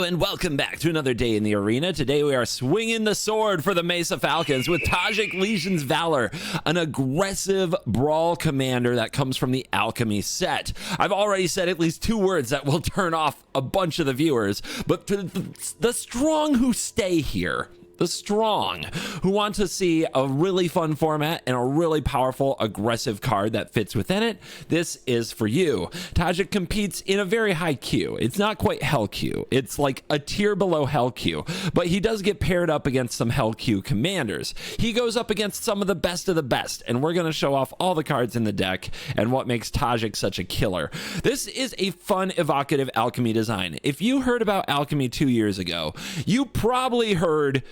Hello and welcome back to another day in the arena. Today we are swinging the sword for the Mesa Falcons with Tajic Legion's Valor, an aggressive brawl commander that comes from the Alchemy set. I've already said at least 2 words that will turn off a bunch of the viewers, but to the strong who stay here, the strong who want to see a really fun format and a really powerful aggressive card that fits within it, this is for you. Tajic competes in a very high queue. It's not quite Hell queue. It's like a tier below Hell queue, but he does get paired up against some Hell queue commanders. He goes up against some of the best, and we're going to show off all the cards in the deck and what makes Tajic such a killer. This is a fun, evocative alchemy design. If you heard about alchemy 2 years ago, you probably heard,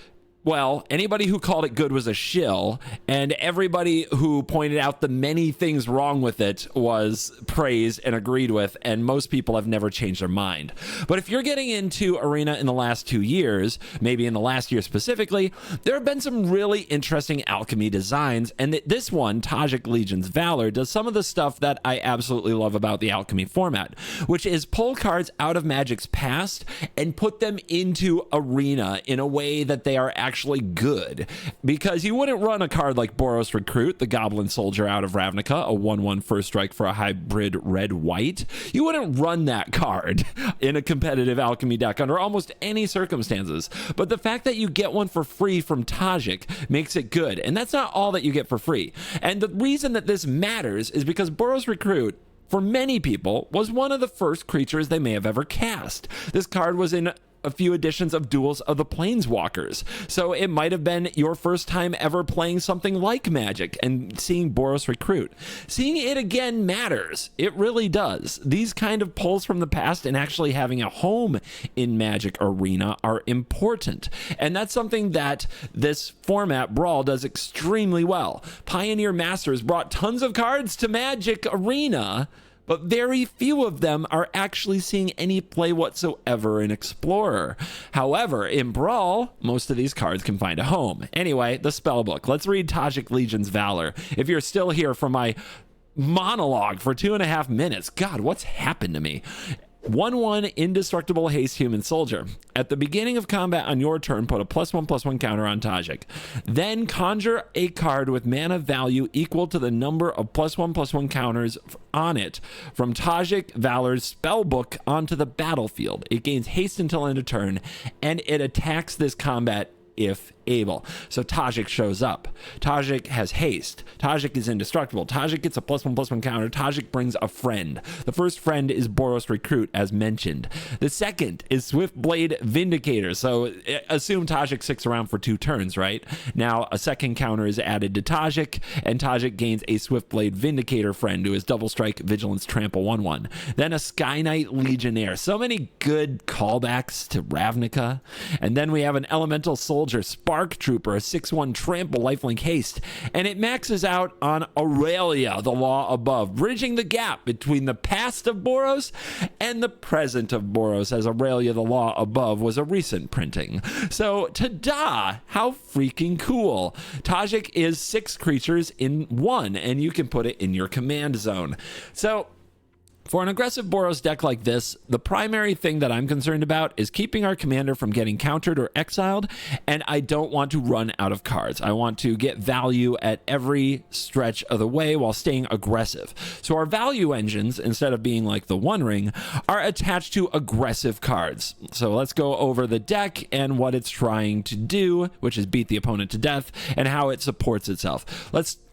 well, anybody who called it good was a shill, and everybody who pointed out the many things wrong with it was praised and agreed with, and most people have never changed their mind. But if you're getting into Arena in the last 2 years, maybe in the last year specifically, there have been some really interesting alchemy designs, and this one, Tajic Legion's Valor, does some of the stuff that I absolutely love about the alchemy format, which is pull cards out of Magic's past and put them into Arena in a way that they are actually good, because you wouldn't run a card like Boros Recruit, the Goblin Soldier out of Ravnica, a 1/1 first strike for a hybrid red-white. You wouldn't run that card in a competitive alchemy deck under almost any circumstances, but the fact that you get one for free from Tajic makes it good, and that's not all that you get for free. And the reason that this matters is because Boros Recruit, for many people, was one of the first creatures they may have ever cast. This card was in a few editions of Duels of the Planeswalkers, so it might have been your first time ever playing something like Magic and seeing Boros Recruit. Seeing it again matters. It really does. These kind of pulls from the past and actually having a home in Magic Arena are important, and that's something that this format, Brawl, does extremely well. Pioneer Masters brought tons of cards to Magic Arena, but very few of them are actually seeing any play whatsoever in Explorer. However, in Brawl, most of these cards can find a home. Anyway, the spellbook. Let's read Tajic Legion's Valor. If you're still here for my monologue for 2.5 minutes, God, what's happened to me? 1/1 indestructible haste human soldier. At the beginning of combat on your turn, put a +1/+1 counter on Tajic. Then conjure a card with mana value equal to the number of +1/+1 counters on it from Tajic Valor's spellbook onto the battlefield. It gains haste until end of turn, and it attacks this combat if able. So Tajic shows up. Tajic has haste. Tajic is indestructible. Tajic gets a +1/+1 counter. Tajic brings a friend. The first friend is Boros Recruit, as mentioned. The second is Swiftblade Vindicator. So assume Tajic sticks around for 2 turns, right? Now a second counter is added to Tajic, and Tajic gains a Swiftblade Vindicator friend who is double strike, vigilance, trample 1/1. Then a Sky Knight Legionnaire. So many good callbacks to Ravnica. And then we have an Elemental Soldier, Spark Trooper, a 6/1 trample, lifelink haste, and it maxes out on Aurelia, the Law Above, bridging the gap between the past of Boros and the present of Boros, as Aurelia, the Law Above was a recent printing. So ta-da, how freaking cool. Tajic is 6 creatures in 1, and you can put it in your command zone. So for an aggressive Boros deck like this, the primary thing that I'm concerned about is keeping our commander from getting countered or exiled, and I don't want to run out of cards. I want to get value at every stretch of the way while staying aggressive. So our value engines, instead of being like the One Ring, are attached to aggressive cards. So let's go over the deck and what it's trying to do, which is beat the opponent to death, and how it supports itself.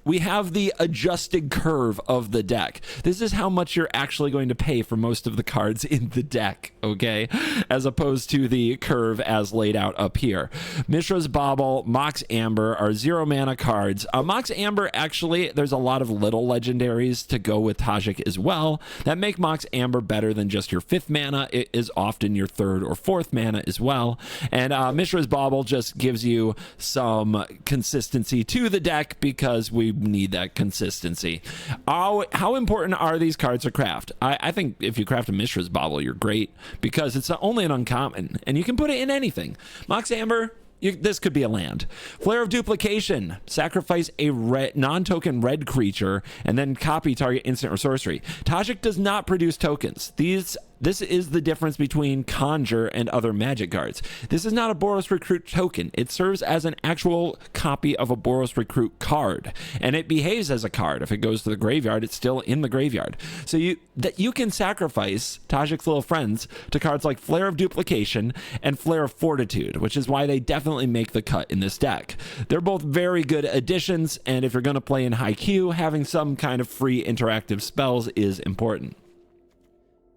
We have the adjusted curve of the deck. This is how much you're actually going to pay for most of the cards in the deck, okay? As opposed to the curve as laid out up here. Mishra's Bauble, Mox Amber are 0 mana cards. Mox Amber, actually, there's a lot of little legendaries to go with Tajic as well that make Mox Amber better than just your 5th mana. It is often your 3rd or 4th mana as well. And Mishra's Bauble just gives you some consistency to the deck because we need that consistency. How important are these cards to craft? I think if you craft a Mishra's Bauble, you're great because it's only an uncommon and you can put it in anything. Mox Amber, this could be a land. Flare of Duplication. Sacrifice a non-token red creature and then copy target instant or sorcery. Tajic does not produce tokens. These this is the difference between Conjure and other Magic cards. This is not a Boros Recruit token. It serves as an actual copy of a Boros Recruit card, and it behaves as a card. If it goes to the graveyard, it's still in the graveyard. So you can sacrifice Tajic's little friends to cards like Flare of Duplication and Flare of Fortitude, which is why they definitely make the cut in this deck. They're both very good additions, and if you're going to play in high Q, having some kind of free interactive spells is important.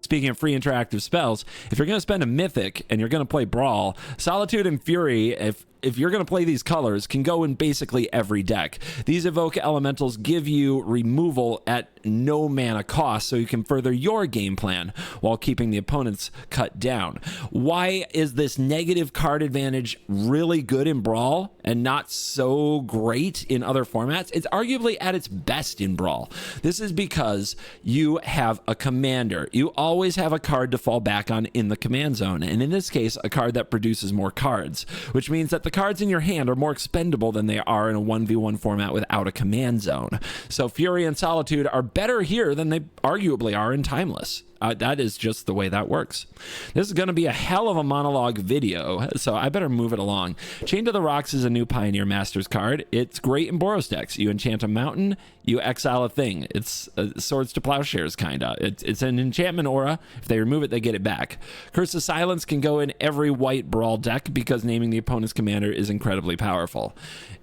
Speaking of free interactive spells, if you're going to spend a Mythic and you're going to play Brawl, Solitude and Fury, if you're going to play these colors, can go in basically every deck. These evoke elementals give you removal at no mana cost, so you can further your game plan while keeping the opponent's cut down. Why is this negative card advantage really good in Brawl and not so great in other formats? It's arguably at its best in Brawl. This is because you have a commander. You always have a card to fall back on in the command zone, and in this case, a card that produces more cards, which means that the cards in your hand are more expendable than they are in a 1v1 format without a command zone. So Fury and Solitude are better here than they arguably are in Timeless. That is just the way that works. This is going to be a hell of a monologue video, so I better move it along. Chain to the Rocks is a new Pioneer Masters card. It's great in Boros decks. You enchant a mountain, you exile a thing. It's Swords to Plowshares, kinda. It's an enchantment aura. If they remove it, they get it back. Curse of Silence can go in every white Brawl deck because naming the opponent's commander is incredibly powerful.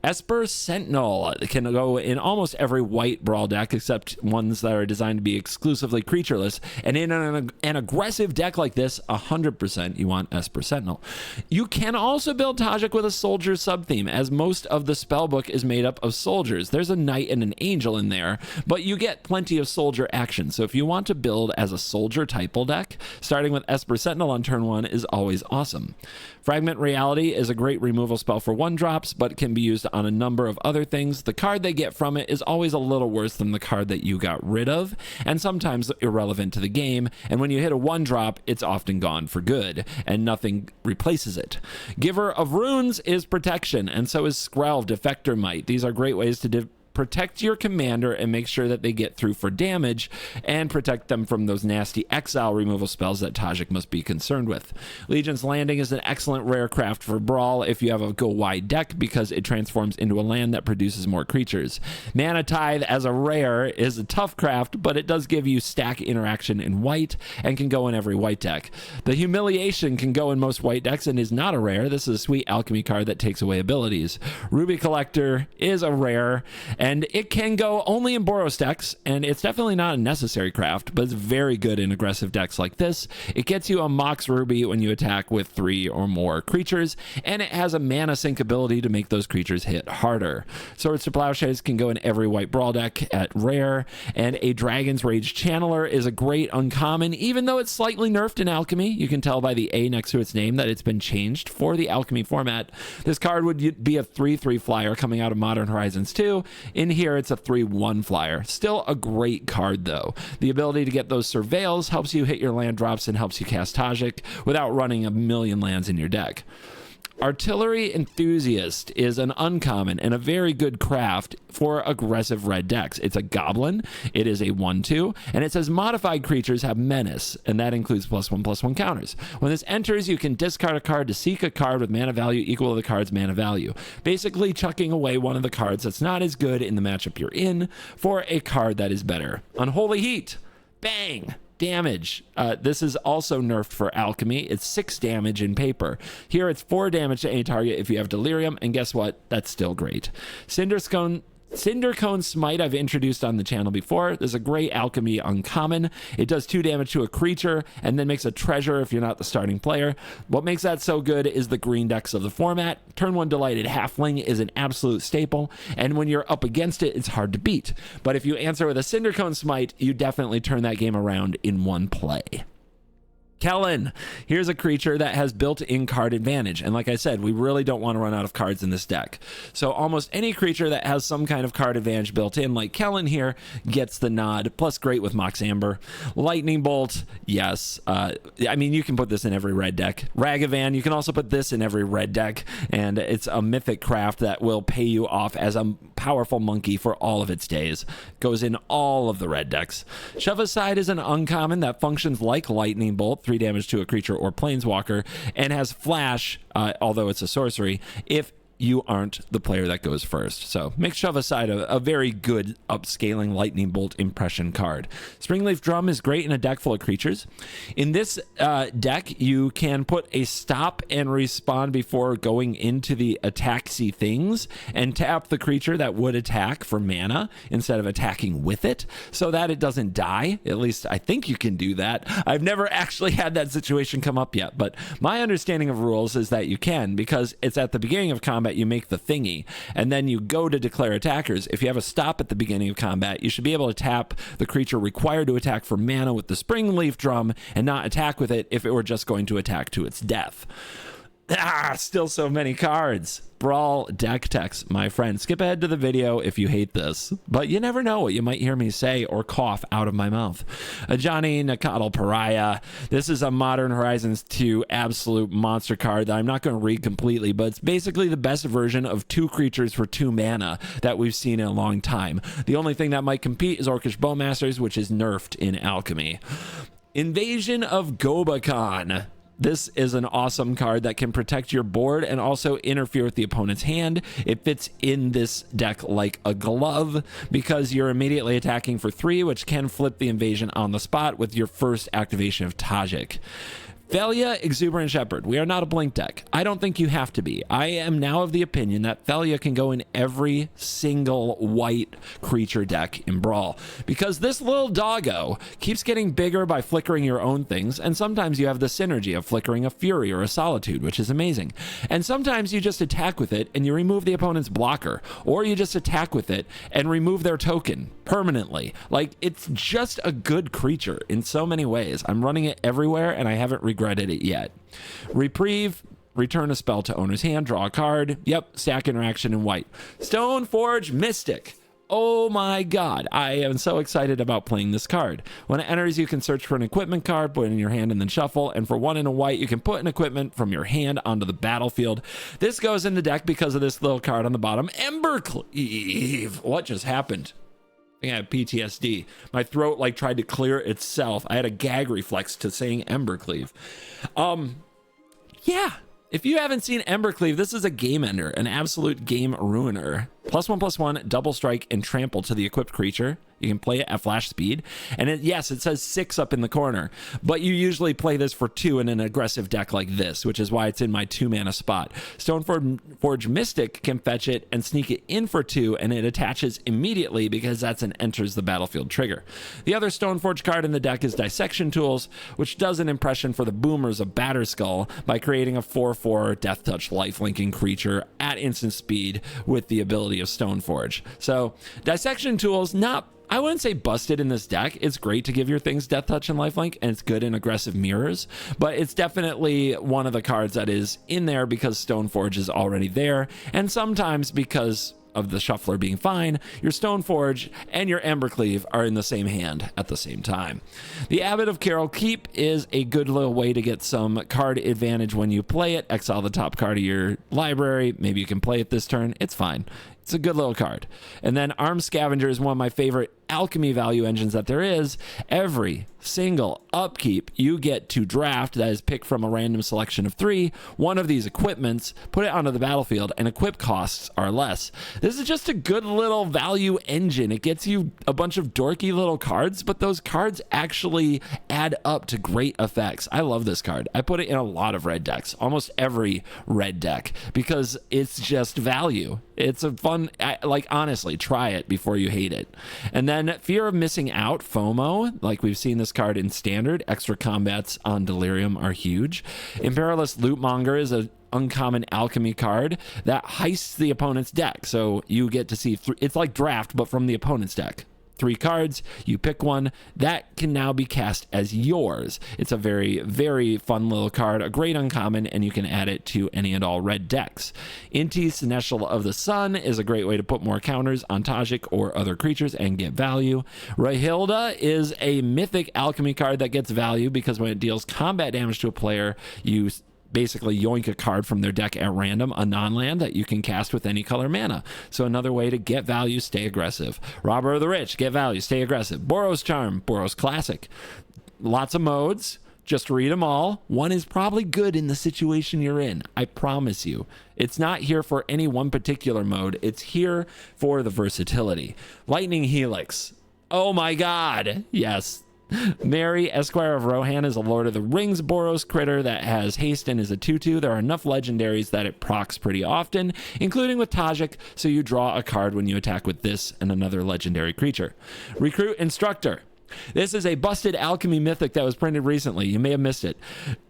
Esper Sentinel can go in almost every white Brawl deck except ones that are designed to be exclusively creatureless, and in an aggressive deck like this, 100% you want Esper Sentinel. You can also build Tajic with a soldier sub-theme, as most of the spellbook is made up of soldiers. There's a knight and an angel in there, but you get plenty of soldier action. So if you want to build as a soldier typal deck, starting with Esper Sentinel on turn 1 is always awesome. Fragment Reality is a great removal spell for 1-drops, but can be used on a number of other things. The card they get from it is always a little worse than the card that you got rid of, and sometimes irrelevant to the game, and when you hit a 1-drop, it's often gone for good, and nothing replaces it. Giver of Runes is protection, and so is Skrelv, Defector Might. These are great ways to protect your commander and make sure that they get through for damage, and protect them from those nasty exile removal spells that Tajic must be concerned with. Legion's Landing is an excellent rare craft for Brawl if you have a go wide deck, because it transforms into a land that produces more creatures. Mana Tithe as a rare is a tough craft, but it does give you stack interaction in white and can go in every white deck. The Humiliation can go in most white decks and is not a rare. This is a sweet alchemy card that takes away abilities. Ruby Collector is a rare, and it can go only in Boros decks, and it's definitely not a necessary craft, but it's very good in aggressive decks like this. It gets you a Mox Ruby when you attack with 3 or more creatures, and it has a mana sink ability to make those creatures hit harder. Swords to Plowshares can go in every white Brawl deck at rare, and a Dragon's Rage Channeler is a great uncommon, even though it's slightly nerfed in Alchemy. You can tell by the A next to its name that it's been changed for the Alchemy format. This card would be a 3/3 flyer coming out of Modern Horizons 2. In here, it's a 3/1 flyer. Still a great card, though. The ability to get those surveils helps you hit your land drops and helps you cast Tajic without running a million lands in your deck. Artillery Enthusiast is an uncommon and a very good craft for aggressive red decks. It's a goblin, it is a 1/2, and it says modified creatures have menace, and that includes +1/+1 counters. When this enters, you can discard a card to seek a card with mana value equal to the card's mana value, basically chucking away one of the cards that's not as good in the matchup you're in for a card that is better. Unholy Heat, bang! Damage. This is also nerfed for Alchemy. It's 6 damage in paper. Here it's 4 damage to any target if you have Delirium, and guess what? That's still great. Cindercone Smite I've introduced on the channel before. There's a great Alchemy uncommon. It does 2 damage to a creature and then makes a treasure if you're not the starting player. What makes that so good is the green decks of the format. Turn 1 Delighted Halfling is an absolute staple, and when you're up against it, it's hard to beat. But if you answer with a Cindercone Smite, you definitely turn that game around in one play. Kellen, here's a creature that has built-in card advantage. And like I said, we really don't want to run out of cards in this deck. So almost any creature that has some kind of card advantage built in, like Kellen here, gets the nod. Plus, great with Mox Amber. Lightning Bolt, yes. I mean, you can put this in every red deck. Ragavan, you can also put this in every red deck. And it's a mythic craft that will pay you off as a powerful monkey for all of its days. Goes in all of the red decks. Shove Aside is an uncommon that functions like Lightning Bolt, 3 damage to a creature or planeswalker, and has flash, although it's a sorcery, if you aren't the player that goes first. So make Shove Aside a very good upscaling Lightning Bolt impression card. Springleaf Drum is great in a deck full of creatures. In this deck, you can put a stop and respawn before going into the attacksy things and tap the creature that would attack for mana instead of attacking with it so that it doesn't die. At least I think you can do that. I've never actually had that situation come up yet, but my understanding of rules is that you can, because it's at the beginning of combat you make the thingy, and then you go to declare attackers. If you have a stop at the beginning of combat, you should be able to tap the creature required to attack for mana with the Springleaf Drum and not attack with it if it were just going to attack to its death. Still so many cards. Brawl deck text, my friend. Skip ahead to the video if you hate this, but you never know what you might hear me say or cough out of my mouth. A Johnny Nakatl Pariah. This is a Modern Horizons 2 absolute monster card that I'm not going to read completely, but it's basically the best version of 2 creatures for 2 mana that we've seen in a long time. The only thing that might compete is Orcish Bowmasters, which is nerfed in Alchemy. Invasion of Gobakhan. This is an awesome card that can protect your board and also interfere with the opponent's hand. It fits in this deck like a glove because you're immediately attacking for 3, which can flip the invasion on the spot with your first activation of Tajic. Thalia, Exuberant Shepherd. We are not a blink deck. I don't think you have to be. I am now of the opinion that Thalia can go in every single white creature deck in Brawl, because this little doggo keeps getting bigger by flickering your own things, and sometimes you have the synergy of flickering a Fury or a Solitude, which is amazing. And sometimes you just attack with it and you remove the opponent's blocker, or you just attack with it and remove their token permanently. Like, it's just a good creature in so many ways. I'm running it everywhere and I haven't regretted it yet. Reprieve, return a spell to owner's hand, draw a card. Yep, stack interaction in white. Stoneforge Mystic. Oh my god, I am so excited about playing this card. When it enters, you can search for an equipment card, put it in your hand, and then shuffle. And for 1 and a white, you can put an equipment from your hand onto the battlefield. This goes in the deck because of this little card on the bottom, Embercleave. What just happened? I think I have PTSD. My throat like tried to clear itself. I had a gag reflex to saying Embercleave. Yeah. If you haven't seen Embercleave, this is a game ender, an absolute game ruiner. +1/+1, double strike, and trample to the equipped creature. You can play it at flash speed. And yes, it says 6 up in the corner, but you usually play this for 2 in an aggressive deck like this, which is why it's in my 2 mana spot. Stoneforge Mystic can fetch it and sneak it in for 2, and it attaches immediately because that's an enters the battlefield trigger. The other Stoneforge card in the deck is Dissection Tools, which does an impression for the boomers of Batterskull by creating a 4/4 Death Touch lifelinking creature at instant speed with the ability of Stoneforge. So Dissection Tools, I wouldn't say busted in this deck. It's great to give your things Death Touch and Lifelink, and it's good in aggressive mirrors, but it's definitely one of the cards that is in there because Stoneforge is already there, and sometimes because of the shuffler being fine, your Stoneforge and your Embercleave are in the same hand at the same time. The Abbot of Carol Keep is a good little way to get some card advantage when you play it. Exile the top card of your library. Maybe you can play it this turn. It's fine. It's a good little card. And then Armed Scavenger is one of my favorite alchemy value engines that there is. Every single upkeep you get to draft, that is picked from a random selection of 3, one of these equipments, put it onto the battlefield, and equip costs are less. This is just a good little value engine. It gets you a bunch of dorky little cards, but those cards actually add up to great effects. I love this card. I put it in a lot of red decks, almost every red deck, because it's just value. It's a fun, like, honestly, try it before you hate it. And then Fear of Missing Out, FOMO, like we've seen this card in Standard. Extra combats on Delirium are huge. Imperialist Lootmonger is a uncommon alchemy card that heists the opponent's deck. So you get to see, it's like draft, but from the opponent's deck. 3 cards, you pick one that can now be cast as yours. It's a very, very fun little card, a great uncommon, and you can add it to any and all red decks. Inti, Seneschal of the Sun, is a great way to put more counters on Tajic or other creatures and get value. Rahilda is a mythic alchemy card that gets value because when it deals combat damage to a player, you basically yoink a card from their deck at random, a non-land that you can cast with any color mana. So another way to get value, stay aggressive. Robber of the Rich, get value, stay aggressive. Boros Charm, Boros Classic. Lots of modes. Just read them all. One is probably good in the situation you're in. I promise you. It's not here for any one particular mode. It's here for the versatility. Lightning Helix. Oh my God. Yes. Mary, Esquire of Rohan, is a Lord of the Rings Boros critter that has haste and is a 2/2. There are enough legendaries that it procs pretty often, including with Tajic, so you draw a card when you attack with this and another legendary creature. Recruit Instructor. This is a busted alchemy mythic that was printed recently. You may have missed it.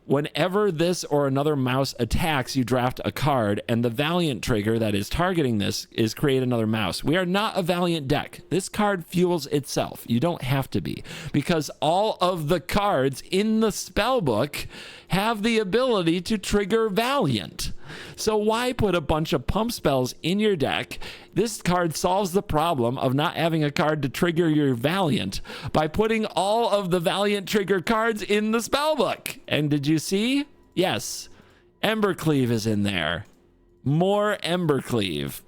Whenever this or another mouse attacks, you draft a card, and the Valiant trigger that is targeting this is create another mouse. We are not a Valiant deck. This card fuels itself. You don't have to be, because all of the cards in the spellbook have the ability to trigger Valiant. So why put a bunch of pump spells in your deck? This card solves the problem of not having a card to trigger your Valiant by putting all of the Valiant trigger cards in the spellbook. And did you see? Yes. Embercleave is in there. More Embercleave.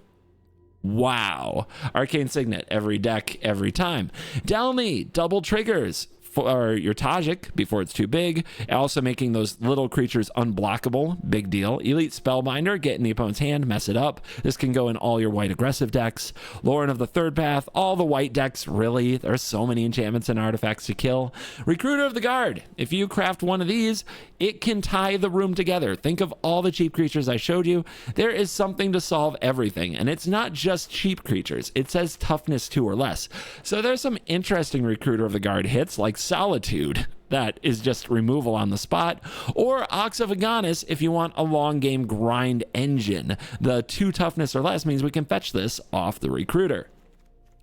Wow. Arcane Signet, every deck, every time. Delny, double triggers for your Tajic before it's too big, also making those little creatures unblockable. Big deal. Elite Spellbinder, get in the opponent's hand, mess it up. This can go in all your white aggressive decks. Lauren of the Third Path, all the white decks, really. There's so many enchantments and artifacts to kill. Recruiter of the Guard. If you craft one of these, it can tie the room together. Think of all the cheap creatures I showed you. There is something to solve everything, and it's not just cheap creatures. It says toughness 2 or less. So there's some interesting Recruiter of the Guard hits, like Solitude, that is just removal on the spot, or Ox of Agonis if you want a long game grind engine. The 2 toughness or less means we can fetch this off the Recruiter.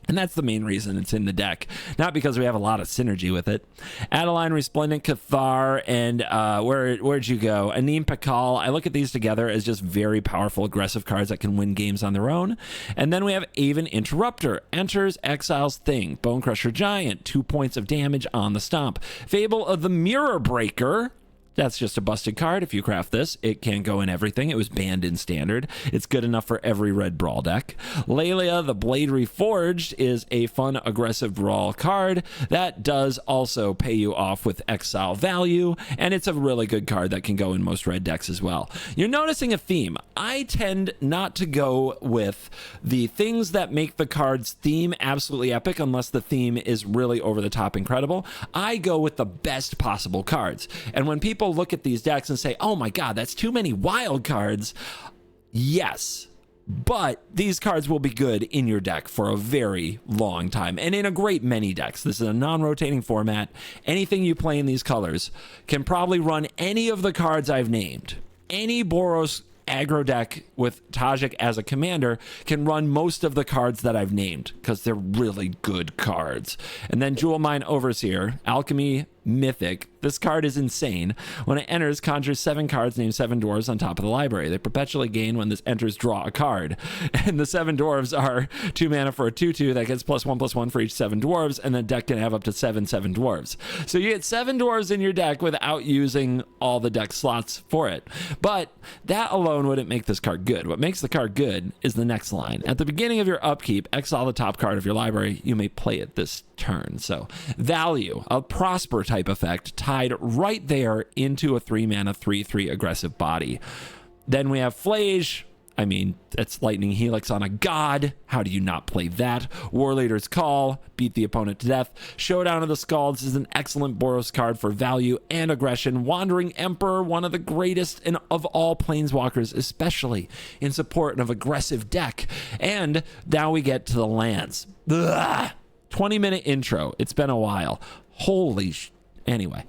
And that's the main reason it's in the deck, not because we have a lot of synergy with it. Adeline, Resplendent Cathar, and where'd you go? Anim Pakal. I look at these together as just very powerful, aggressive cards that can win games on their own. And then we have Aven Interrupter. Enters, exiles Thing. Bone Crusher Giant. 2 points of damage on the stomp. Fable of the Mirror Breaker. That's just a busted card. If you craft this, it can go in everything. It was banned in Standard. It's good enough for every red Brawl deck. Lelia, the Blade Reforged, is a fun, aggressive Brawl card that does also pay you off with exile value, and it's a really good card that can go in most red decks as well. You're noticing a theme. I tend not to go with the things that make the card's theme absolutely epic unless the theme is really over the top incredible. I go with the best possible cards. And when people look at these decks and say, oh my God, that's too many wild cards. Yes, but these cards will be good in your deck for a very long time and in a great many decks. This is a non-rotating format. Anything you play in these colors can probably run any of the cards I've named. Any Boros aggro deck with Tajic as a commander can run most of the cards that I've named because they're really good cards. And then Jewel Mine Overseer, Alchemy Mythic. This card is insane. When it enters, conjures 7 cards, name 7 dwarves on top of the library. They perpetually gain when this enters, draw a card. And the 7 dwarves are 2 mana for a 2/2 that gets +1/+1 for each 7 dwarves, and the deck can have up to 7 dwarves. So you get 7 dwarves in your deck without using all the deck slots for it. But that alone wouldn't make this card good. What makes the card good is the next line. At the beginning of your upkeep, exile the top card of your library. You may play it this turn. So value, a Prosper type effect tied right there into a 3 mana 3/3 aggressive body. Then we have Flage. I mean, it's Lightning Helix on a god. How do you not play that? War Leader's Call, beat the opponent to death. Showdown of the Scalds is an excellent Boros card for value and aggression. Wandering Emperor, one of the greatest of all planeswalkers, especially in support of aggressive deck. And now we get to the lands. 20-minute intro. It's been a while. Holy anyway.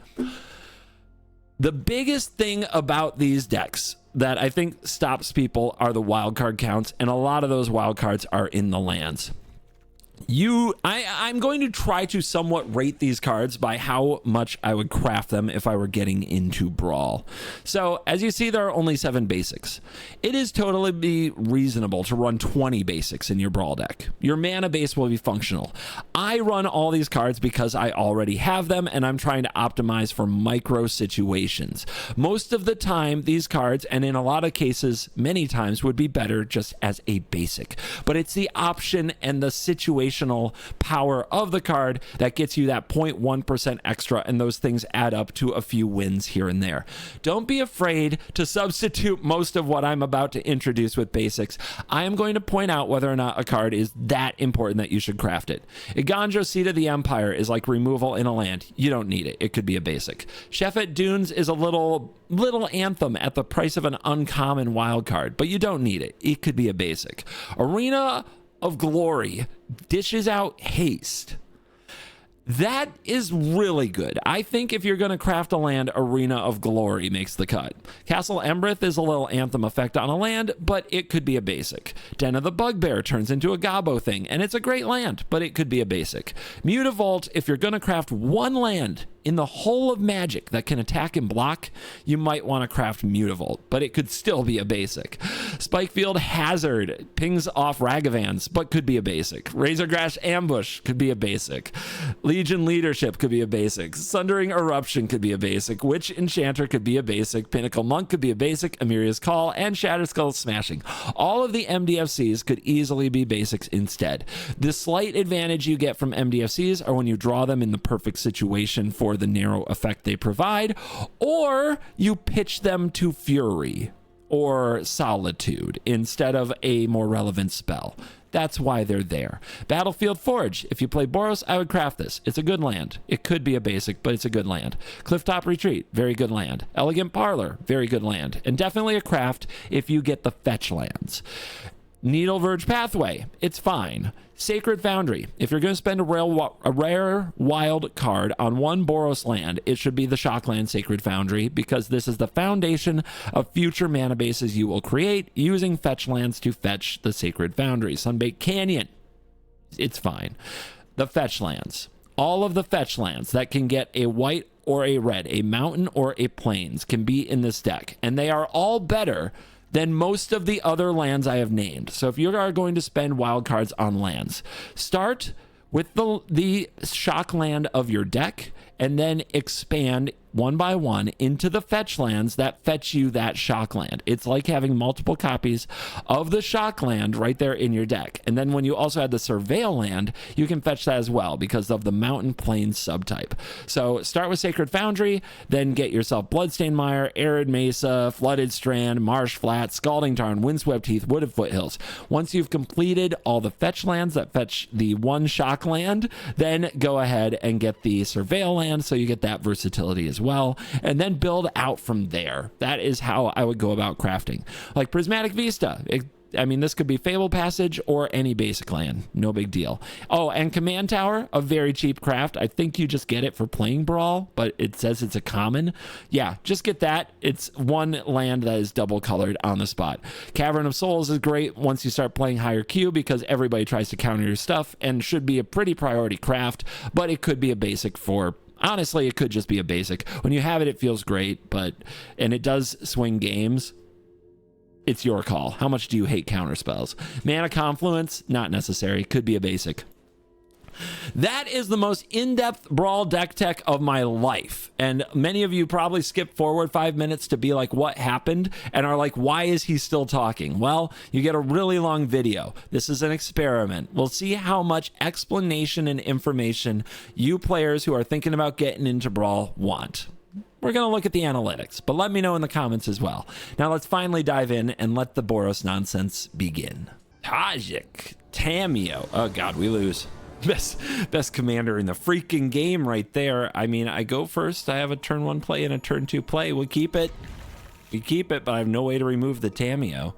The biggest thing about these decks that I think stops people are the wildcard counts, and a lot of those wildcards are in the lands. I'm going to try to somewhat rate these cards by how much I would craft them if I were getting into Brawl. So as you see, there are only 7 basics. It is totally reasonable to run 20 basics in your Brawl deck. Your mana base will be functional. I run all these cards because I already have them, and I'm trying to optimize for micro situations. Most of the time, these cards, and in a lot of cases, many times, would be better just as a basic. But it's the option and the situational power of the card that gets you that 0.1% extra, and those things add up to a few wins here and there. Don't be afraid to substitute most of what I'm about to introduce with basics. I am going to point out whether or not a card is that important that you should craft it. Iganjo, Seat of the Empire is like removal in a land. You don't need it. It could be a basic. Shefet Dunes is a little anthem at the price of an uncommon wild card, but you don't need it. It could be a basic. Arena of Glory dishes out haste. That is really good. I think if you're going to craft a land, Arena of Glory makes the cut. Castle Embreth is a little anthem effect on a land, but it could be a basic. Den of the Bugbear turns into a Gobbo thing, and it's a great land, but it could be a basic. Mutavault, if you're going to craft one land in the whole of Magic that can attack and block, you might want to craft Mutavault, but it could still be a basic. Spikefield Hazard pings off Ragavans, but could be a basic. Razorgrass Ambush could be a basic. Legion Leadership could be a basic. Sundering Eruption could be a basic. Witch Enchanter could be a basic. Pinnacle Monk could be a basic. Amiria's Call and Shatterskull Smashing. All of the MDFCs could easily be basics instead. The slight advantage you get from MDFCs are when you draw them in the perfect situation for the narrow effect they provide, or you pitch them to Fury or Solitude instead of a more relevant spell. That's why they're there. Battlefield Forge. If you play Boros, I would craft this. It's a good land. It could be a basic, but it's a good land. Clifftop Retreat, very good land. Elegant Parlor, very good land. And definitely a craft if you get the fetch lands. Needle Verge Pathway, it's fine. Sacred Foundry, if you're going to spend a rare wild card on one Boros land, it should be the Shockland Sacred Foundry, because this is the foundation of future mana bases you will create using fetch lands to fetch the Sacred Foundry. Sunbaked Canyon, it's fine. The fetch lands, all of the fetch lands that can get a white or a red, a mountain or a plains, can be in this deck, and they are all better than most of the other lands I have named. So if you are going to spend wild cards on lands, start with the shock land of your deck, and then expand one by one into the fetch lands that fetch you that shock land. It's like having multiple copies of the shock land right there in your deck. And then when you also add the surveil land, you can fetch that as well because of the mountain plains subtype. So start with Sacred Foundry, then get yourself Bloodstained Mire, Arid Mesa, Flooded Strand, Marsh Flat, Scalding Tarn, Windswept Heath, Wooded Foothills. Once you've completed all the fetch lands that fetch the one shock land, then go ahead and get the surveil land so you get that versatility as well, and then build out from there. That is how I would go about crafting. Like Prismatic Vista, I mean, this could be Fable Passage or any basic land. No big deal. Oh, and Command Tower, a very cheap craft. I think you just get it for playing Brawl, but it says it's a common. Yeah, just get that. It's one land that is double colored on the spot. Cavern of Souls is great once you start playing higher Q because everybody tries to counter your stuff and should be a pretty priority craft, but it could be a basic for... Honestly, it could just be a basic. When you have it, it feels great, and it does swing games. It's your call. How much do you hate counter spells? Mana Confluence, not necessary. Could be a basic. That is the most in-depth Brawl deck tech of my life. And many of you probably skip forward 5 minutes to be like, what happened? And are like, why is he still talking? Well, you get a really long video. This is an experiment. We'll see how much explanation and information you players who are thinking about getting into Brawl want. We're going to look at the analytics, but let me know in the comments as well. Now let's finally dive in and let the Boros nonsense begin. Tajic, Tamiyo. Oh God, we lose. Best commander in the freaking game right there. I mean, I go first. I have a turn 1 play and a turn 2 play. We'll keep it. We keep it, but I have no way to remove the Tamiyo.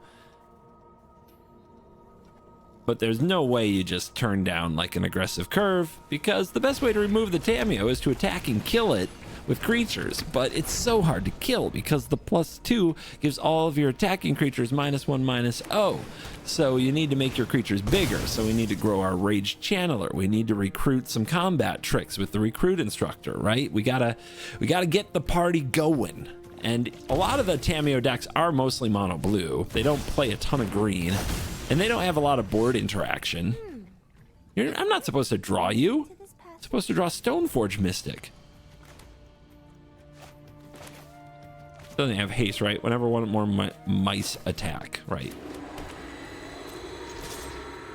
But there's no way you just turn down like an aggressive curve, because the best way to remove the Tamiyo is to attack and kill it with creatures, but it's so hard to kill because the +2 gives all of your attacking creatures -1/-0. So you need to make your creatures bigger. So we need to grow our Rage Channeler. We need to recruit some combat tricks with the recruit instructor, right? We gotta get the party going. And a lot of the Tamiyo decks are mostly mono blue. They don't play a ton of green, and they don't have a lot of board interaction. I'm not supposed to draw you. I'm supposed to draw Stoneforge Mystic. Doesn't have haste, right? Whenever one more mice attack, right?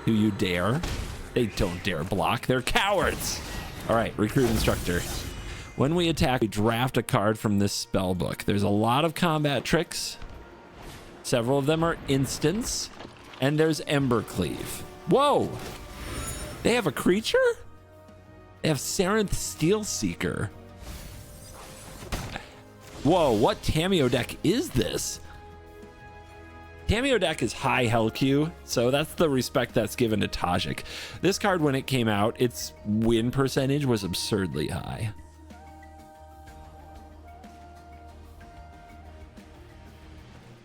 Do you dare? They don't dare block. They're cowards. All right, recruit instructor. When we attack, we draft a card from this spell book. There's a lot of combat tricks. Several of them are instants. And there's Embercleave. Whoa! They have a creature? They have Sarenth Steelseeker. Whoa, what Tamiyo deck is this? Tamiyo deck is high hell Q, so that's the respect that's given to Tajic. This card, when it came out, its win percentage was absurdly high.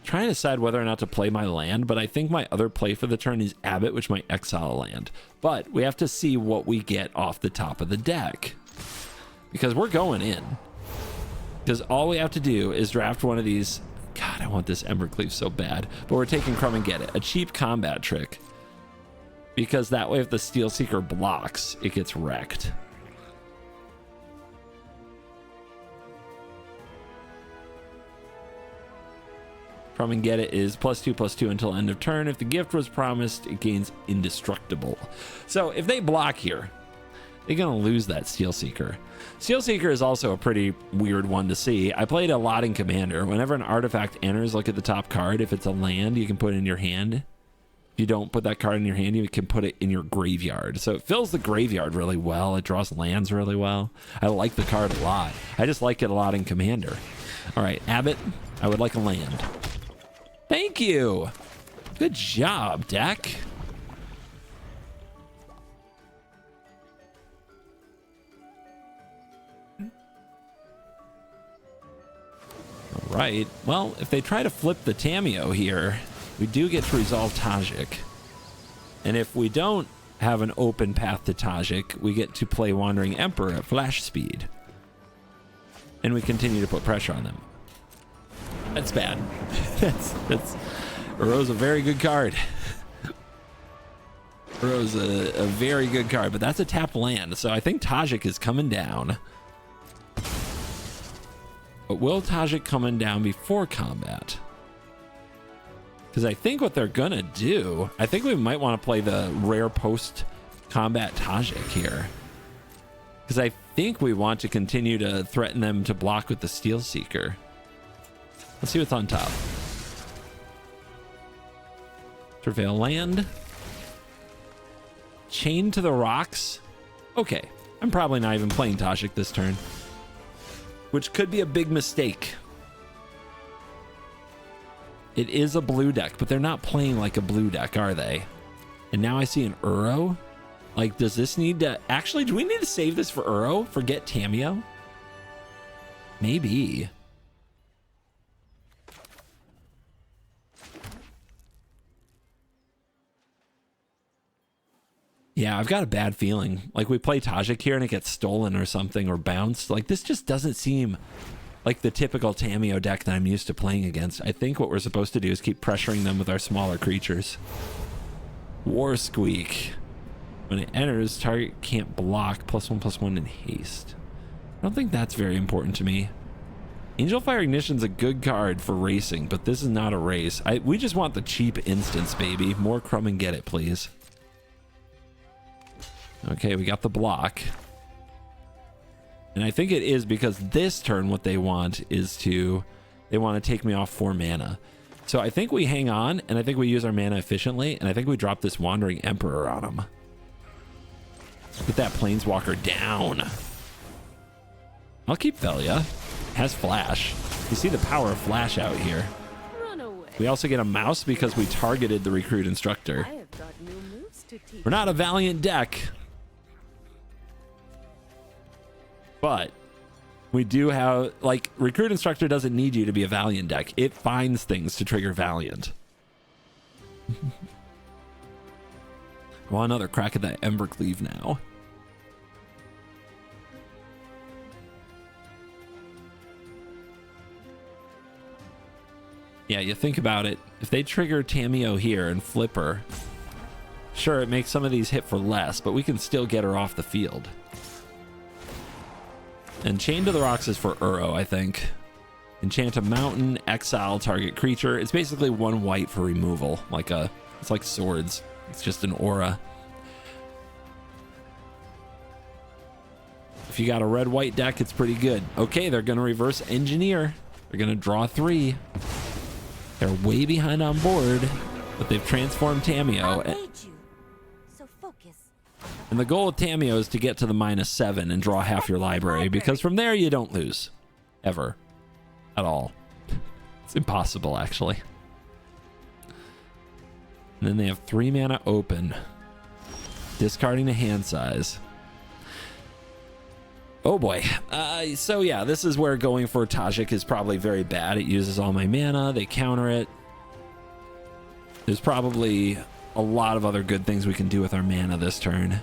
Trying to decide whether or not to play my land, but I think my other play for the turn is Abbot, which might exile a land. But we have to see what we get off the top of the deck, because we're going in. Because all we have to do is draft one of these. God, I want this Embercleave so bad. But we're taking Crumb and Get It, a cheap combat trick. Because that way if the Steelseeker blocks, it gets wrecked. Crumb and Get It is +2/+2 until end of turn. If the gift was promised, it gains Indestructible. So if they block here, they're going to lose that Steelseeker. Steelseeker is also a pretty weird one to see. I played a lot in Commander. Whenever an artifact enters, look at the top card. If it's a land, you can put it in your hand. If you don't put that card in your hand, you can put it in your graveyard. So it fills the graveyard really well. It draws lands really well. I like the card a lot. I just like it a lot in Commander. All right, Abbot, I would like a land. Thank you. Good job, deck. All right. Well, if they try to flip the Tamiyo here, we do get to resolve Tajic. And if we don't have an open path to Tajic, we get to play Wandering Emperor at flash speed. And we continue to put pressure on them. That's bad. that's Uro's a very good card. Uro's a very good card, but that's a tapped land. So I think Tajic is coming down. But will Tajic coming down before combat? Because I think what they're gonna do, I think we might want to play the rare post combat Tajic here. Because I think we want to continue to threaten them to block with the Steelseeker. Let's see what's on top. Travail land. Chain to the Rocks. Okay, I'm probably not even playing Tajic this turn, which could be a big mistake. It is a blue deck, but they're not playing like a blue deck, are they? And now I see an Uro. Like, does this need to... Actually, do we need to save this for Uro? Forget Tamiyo? Maybe. Yeah, I've got a bad feeling. Like, we play Tajic here and it gets stolen or something, or bounced. Like, this just doesn't seem like the typical Tamiyo deck that I'm used to playing against. I think what we're supposed to do is keep pressuring them with our smaller creatures. War Squeak. When it enters, target can't block. +1/+1 in haste. I don't think that's very important to me. Angel Fire Ignition's a good card for racing, but this is not a race. We just want the cheap instance, baby. More Crumb and Get It, please. Okay, we got the block. And I think it is because this turn what they want is to... They want to take me off 4 mana. So I think we hang on, and I think we use our mana efficiently, and I think we drop this Wandering Emperor on them. Get that Planeswalker down. I'll keep Velia. Has Flash. You see the power of Flash out here. Run away. We also get a mouse because we targeted the Recruit Instructor. I have got new moves to teach. We're not a Valiant deck. But We do have, like, Recruit Instructor doesn't need you to be a Valiant deck. It finds things to trigger Valiant. I want another crack at that Embercleave now. Yeah, you think about it. If they trigger Tameo here and flip her, sure, it makes some of these hit for less, but we can still get her off the field. And Chain to the Rocks is for Uro, I think. Enchant a mountain, exile target creature. It's basically 1 white for removal. It's like swords. It's just an aura. If you got a red-white deck, it's pretty good. Okay, they're going to reverse engineer. They're going to draw 3. They're way behind on board, but they've transformed Tameo. And the goal of Tameo is to get to the -7 and draw half your library, because from there you don't lose. Ever. At all. It's impossible, actually. And then they have 3 mana open. Discarding the hand size. Oh boy. So yeah, this is where going for Tajic is probably very bad. It uses all my mana. They counter it. There's probably a lot of other good things we can do with our mana this turn.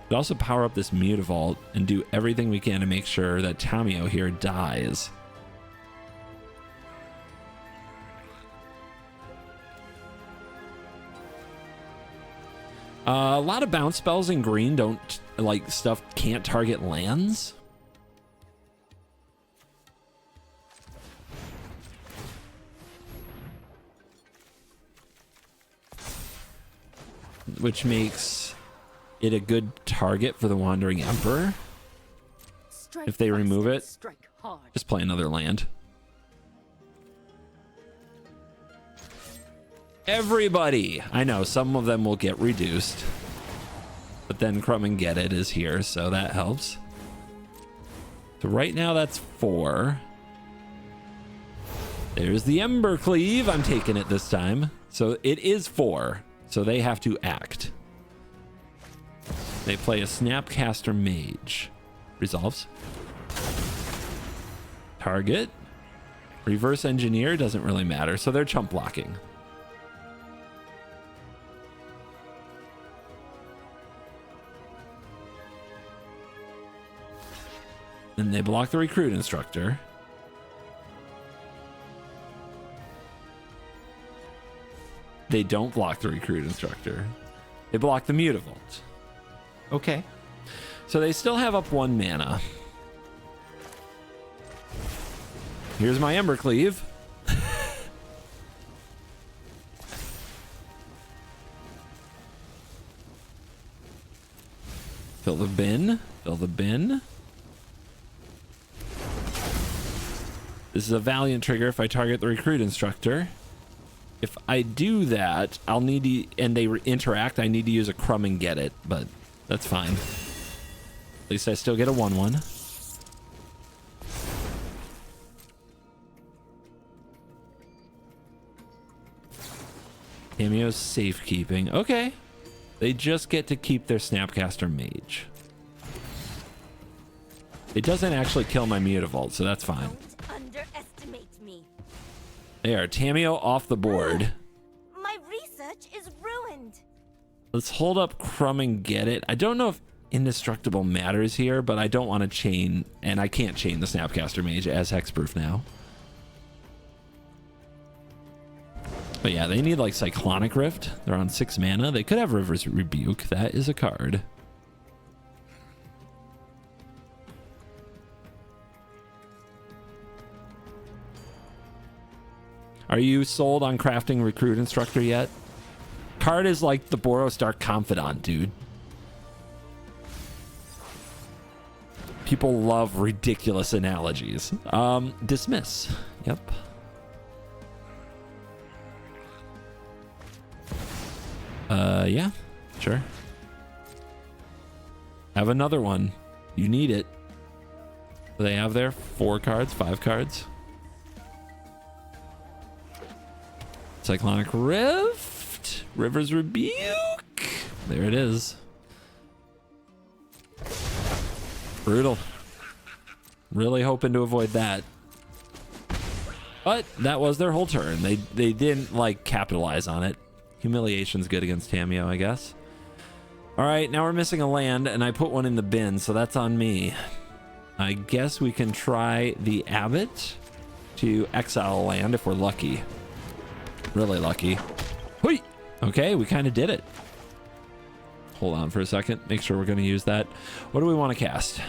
We also power up this Mutavault and do everything we can to make sure that Tameo here dies. A lot of bounce spells in green don't, like, stuff can't target lands. Which makes it a good target for the Wandering Emperor. If they remove it, just play another land. Everybody! I know, some of them will get reduced. But then Crumb and Get It is here, so that helps. So right now that's 4. There's the Embercleave. I'm taking it this time. So it is 4. So they have to act. They play a Snapcaster Mage. Resolves. Target. Reverse Engineer doesn't really matter, so they're chump blocking. And they block the Recruit Instructor. They don't block the Recruit Instructor. They block the Mutavault. Okay. So they still have up 1 mana. Here's my Embercleave. Fill the bin. Fill the bin. This is a Valiant trigger if I target the Recruit Instructor. If I do that, I'll need to, and they interact, I need to use a Crumb and Get It, but that's fine. At least I still get a 1/1. Tameo's safekeeping. Okay. They just get to keep their Snapcaster Mage. It doesn't actually kill my Mutavault, so that's fine. There, Tameo off the board. My research is ruined. Let's hold up Crumb and Get It. I don't know if Indestructible matters here, but I don't want to chain, and I can't chain the Snapcaster Mage as hexproof now. But yeah, they need like Cyclonic Rift. They're on 6 mana. They could have River's Rebuke. That is a card. Are you sold on crafting Recruit Instructor yet? Card is like the Boros Dark Confidant, dude. People love ridiculous analogies. Dismiss. Yep. Yeah, sure. Have another one. You need it. They have there 4 cards, 5 cards. Cyclonic Rift, River's Rebuke. There it is. Brutal. Really hoping to avoid that. But that was their whole turn. They didn't like capitalize on it. Humiliation's good against Tamio, I guess. All right, now we're missing a land, and I put one in the bin, so that's on me. I guess we can try the Abbot to exile a land if we're lucky. Really lucky. Hui! Okay, we kind of did it. Hold on for a second. Make sure we're going to use that. What do we want to cast?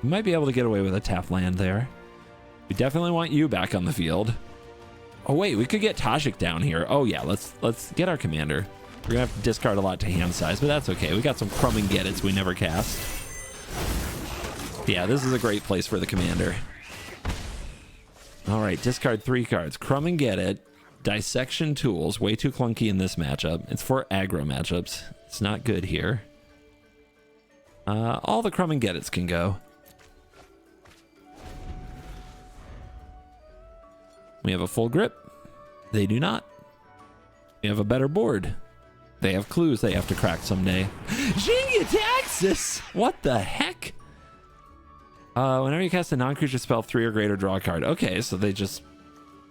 We might be able to get away with a tap land there. We definitely want you back on the field. Oh, wait, we could get Tajic down here. Oh, yeah, let's get our commander. We're going to have to discard a lot to hand size, but that's okay. We got some crumb and get-its we never cast. Yeah, this is a great place for the commander. All right, discard 3 cards. Crumb and get-it. Dissection Tools. Way too clunky in this matchup. It's for aggro matchups. It's not good here. All the crumb and get-its can go. We have a full grip. They do not. We have a better board. They have clues they have to crack someday. Jingataxis! What the heck? Whenever you cast a non-creature spell, 3 or greater, draw a card. Okay, so they just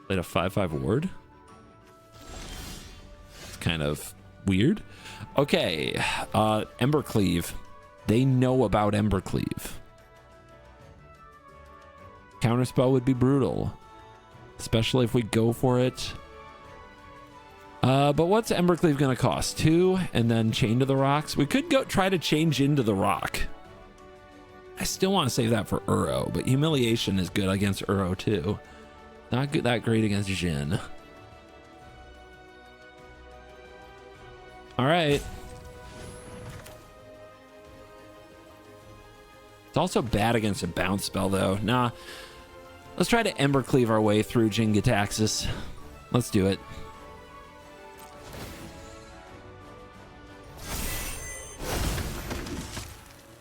played a 5/5 ward. It's kind of weird. Okay, Embercleave. They know about Embercleave. Counterspell would be brutal, especially if we go for it. But what's Embercleave gonna cost? 2, and then Chain to the Rocks. We could go try to change into the rock. I still want to save that for Uro, but Humiliation is good against Uro too. Not good, that great against Jhin. All right. It's also bad against a bounce spell though. Nah. Let's try to Embercleave our way through Jingataxis. Let's do it.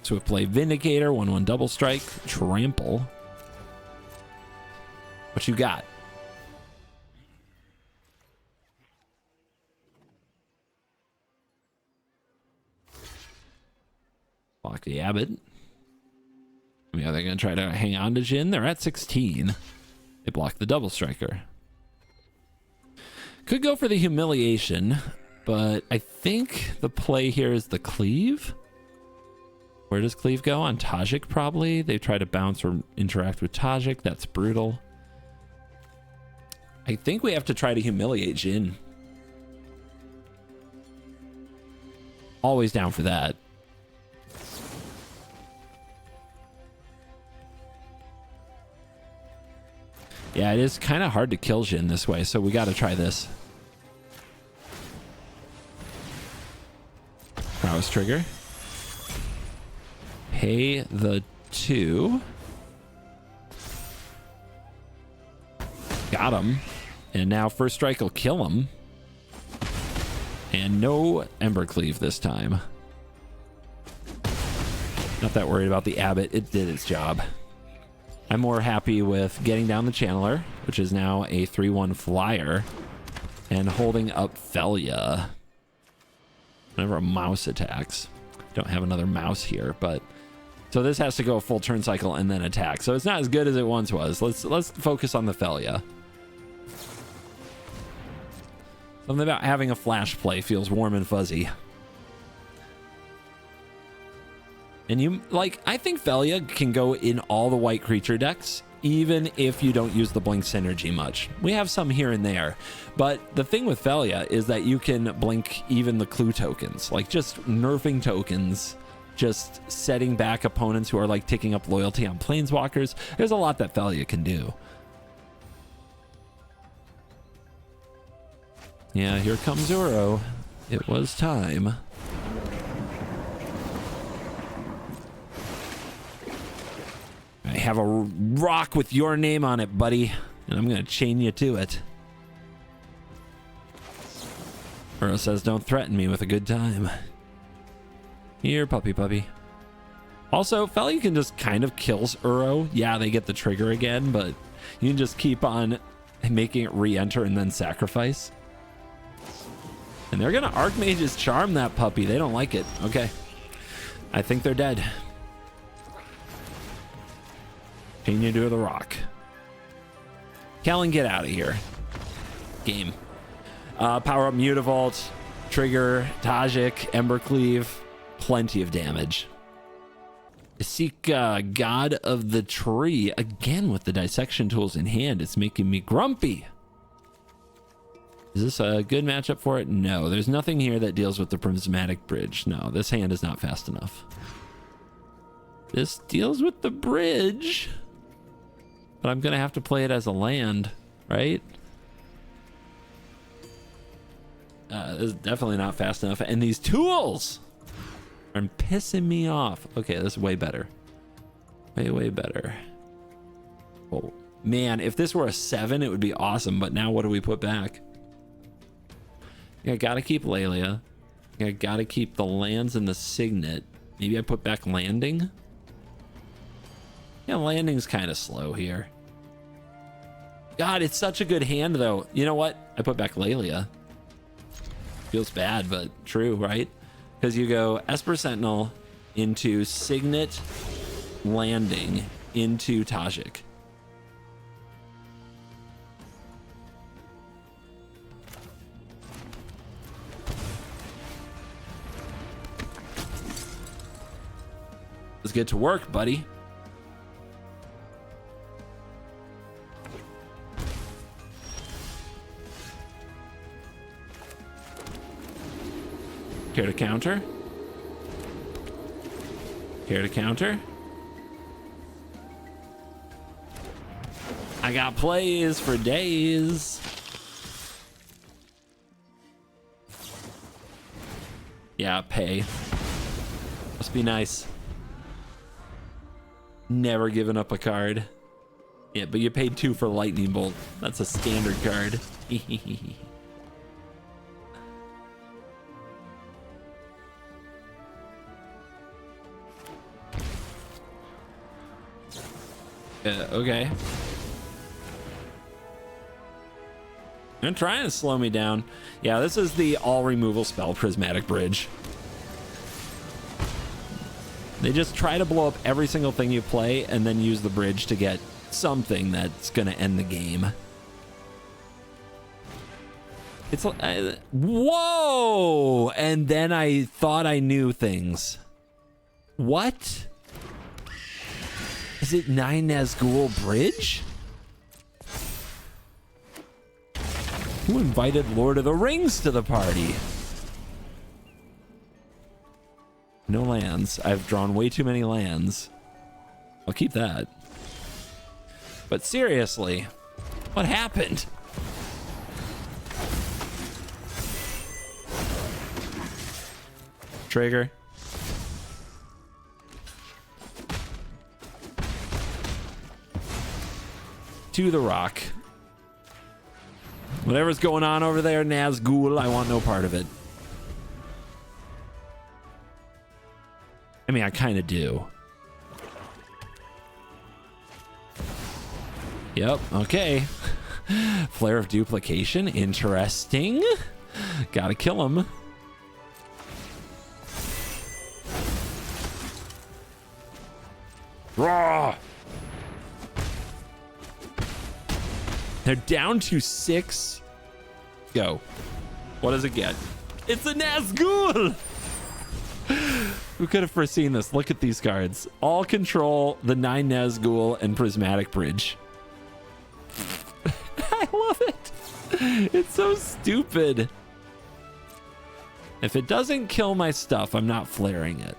Swift Play Vindicator, 1/1 double strike, trample. What you got? Block the Abbot. Yeah, they're going to try to hang on to Jhin. They're at 16. They block the double striker. Could go for the Humiliation, but I think the play here is the Cleave. Where does Cleave go? On Tajic, probably. They try to bounce or interact with Tajic. That's brutal. I think we have to try to humiliate Jhin. Always down for that. Yeah, it is kind of hard to kill Jhin this way, so we got to try this. Prowess trigger. Pay the 2. Got him. And now first strike will kill him. And no Embercleave this time. Not that worried about the Abbot. It did its job. I'm more happy with getting down the Channeler, which is now a 3/1 flyer, and holding up Felia whenever a mouse attacks. Don't have another mouse here, but so this has to go a full turn cycle and then attack. So it's not as good as it once was. Let's focus on the Felia. Something about having a flash play feels warm and fuzzy. And you like, I think Felia can go in all the white creature decks, even if you don't use the blink synergy much. We have some here and there, but the thing with Felia is that you can blink even the clue tokens, like just nerfing tokens, just setting back opponents who are like ticking up loyalty on planeswalkers. There's a lot that Felia can do. Yeah, here comes Uro. It was time. I have a rock with your name on it, buddy, and I'm gonna chain you to it. Uro says, don't threaten me with a good time. Here, puppy. Also, Felia can just kind of kills Uro. Yeah, they get the trigger again, but you can just keep on making it re-enter and then sacrifice. And they're gonna Archmage's Charm that puppy. They don't like it. Okay. I think they're dead. Chain you to the rock. Kellen, get out of here. Game. Power up Mutavault, trigger, Tajic, Embercleave, plenty of damage. Seek God of the Tree again with the dissection tools in hand. It's making me grumpy. Is this a good matchup for it? No, there's nothing here that deals with the prismatic bridge. No, this hand is not fast enough. This deals with the bridge, but I'm gonna have to play it as a land, right? This is definitely not fast enough, and these tools are pissing me off. Okay, this is way better. Way better. Oh man, if this were a 7, it would be awesome, but now what do we put back? I gotta keep Lelia. I gotta keep the lands and the signet. Maybe I put back landing. Yeah, landing's kind of slow here. God, it's such a good hand though. You know what? I put back Lelia. Feels bad, but true, right? Because you go Esper Sentinel into signet, landing into Tajic. Let's get to work, buddy. Care to counter? Care to counter? I got plays for days. Yeah, pay. Must be nice. Never given up a card. Yeah, but you paid 2 for Lightning Bolt. That's a standard card. Okay. They're trying to slow me down. Yeah, this is the all removal spell, Prismatic Bridge. They just try to blow up every single thing you play and then use the bridge to get something that's going to end the game. It's whoa! And then I thought I knew things. What? Is it 9 Nazgul Bridge? Who invited Lord of the Rings to the party? No lands. I've drawn way too many lands. I'll keep that. But seriously, what happened? Trigger. To the rock. Whatever's going on over there, Nazgul, I want no part of it. I mean, I kind of do. Yep, okay. Flare of Duplication, interesting. Gotta kill him. Raw! They're down to 6. Go. What does it get? It's a Nazgul! Who could have foreseen this? Look at these cards. All control, the 9 Nazgul, and Prismatic Bridge. I love it. It's so stupid. If it doesn't kill my stuff, I'm not flaring it.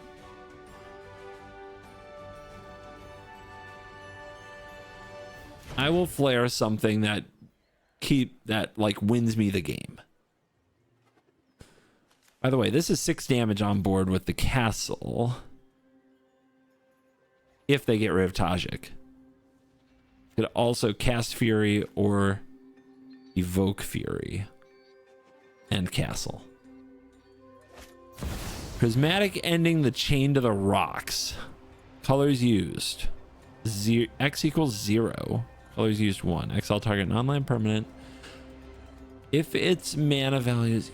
I will flare something that like wins me the game. By the way, this is 6 damage on board with the castle. If they get rid of Tajic. Could also cast Fury or evoke Fury. And castle. Prismatic ending the chain to the rocks. Colors used. X equals 0. Colors used 1. Exile target non-land permanent. If its mana value is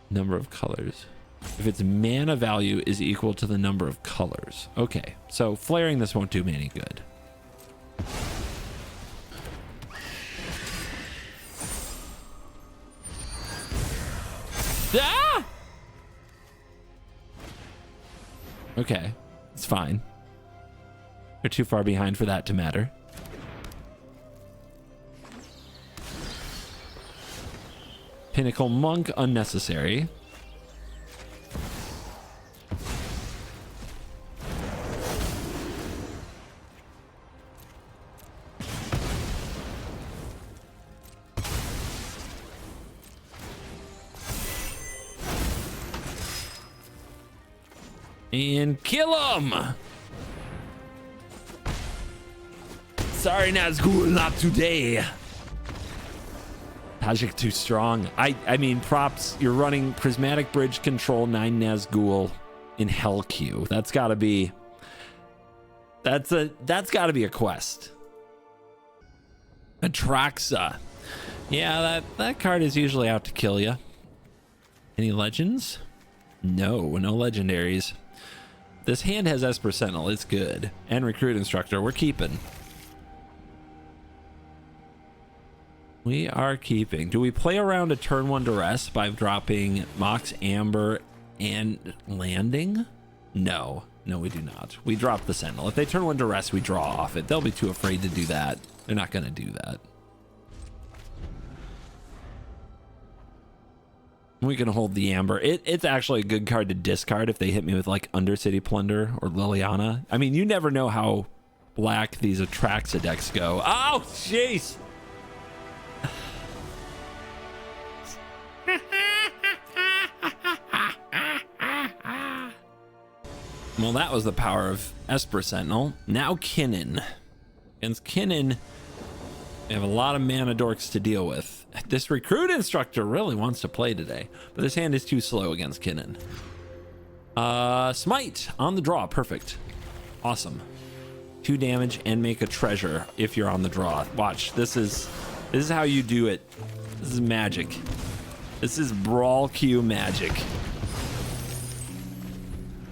number of colors. If its mana value is equal to the number of colors. Okay, so flaring this won't do me any good. Ah! Okay, it's fine. They're too far behind for that to matter. Pinnacle Monk, unnecessary. And kill him! Sorry, Nazgul, not today. Tajic too strong. I mean, props. You're running Prismatic Bridge Control 9 Nazgul in Hell Q. That's gotta be a quest. Atraxa. Yeah, that card is usually out to kill you. Any legends? No legendaries. This hand has Esper Sentinel. It's good. And Recruit Instructor. We're keeping. We are keeping. Do we play around a turn 1 duress by dropping Mox Amber and landing? No, we do not. We drop the Sentinel. If they turn 1 duress, we draw off it. They'll be too afraid to do that. They're not going to do that. We can hold the Amber. It's actually a good card to discard if they hit me with like Undercity Plunder or Liliana. I mean, you never know how black these Atraxa decks go. Oh, jeez. Well, that was the power of Esper Sentinel. Now Kinnan. Against Kinnan, we have a lot of mana dorks to deal with. This Recruit Instructor really wants to play today, but this hand is too slow against Kinnan. Smite on the draw. Perfect. Awesome. 2 damage and make a treasure if you're on the draw. Watch. This is how you do it. This is magic. This is Brawl Q magic.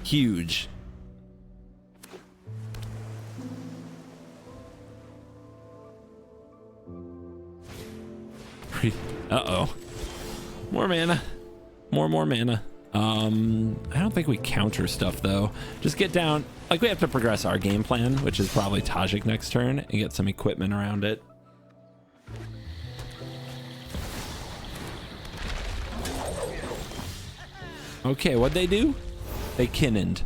Huge. Uh-oh. More mana. More mana. I don't think we counter stuff, though. Just get down. Like, we have to progress our game plan, which is probably Tajic next turn, and get some equipment around it. Okay, what'd they do? They Kinnaned.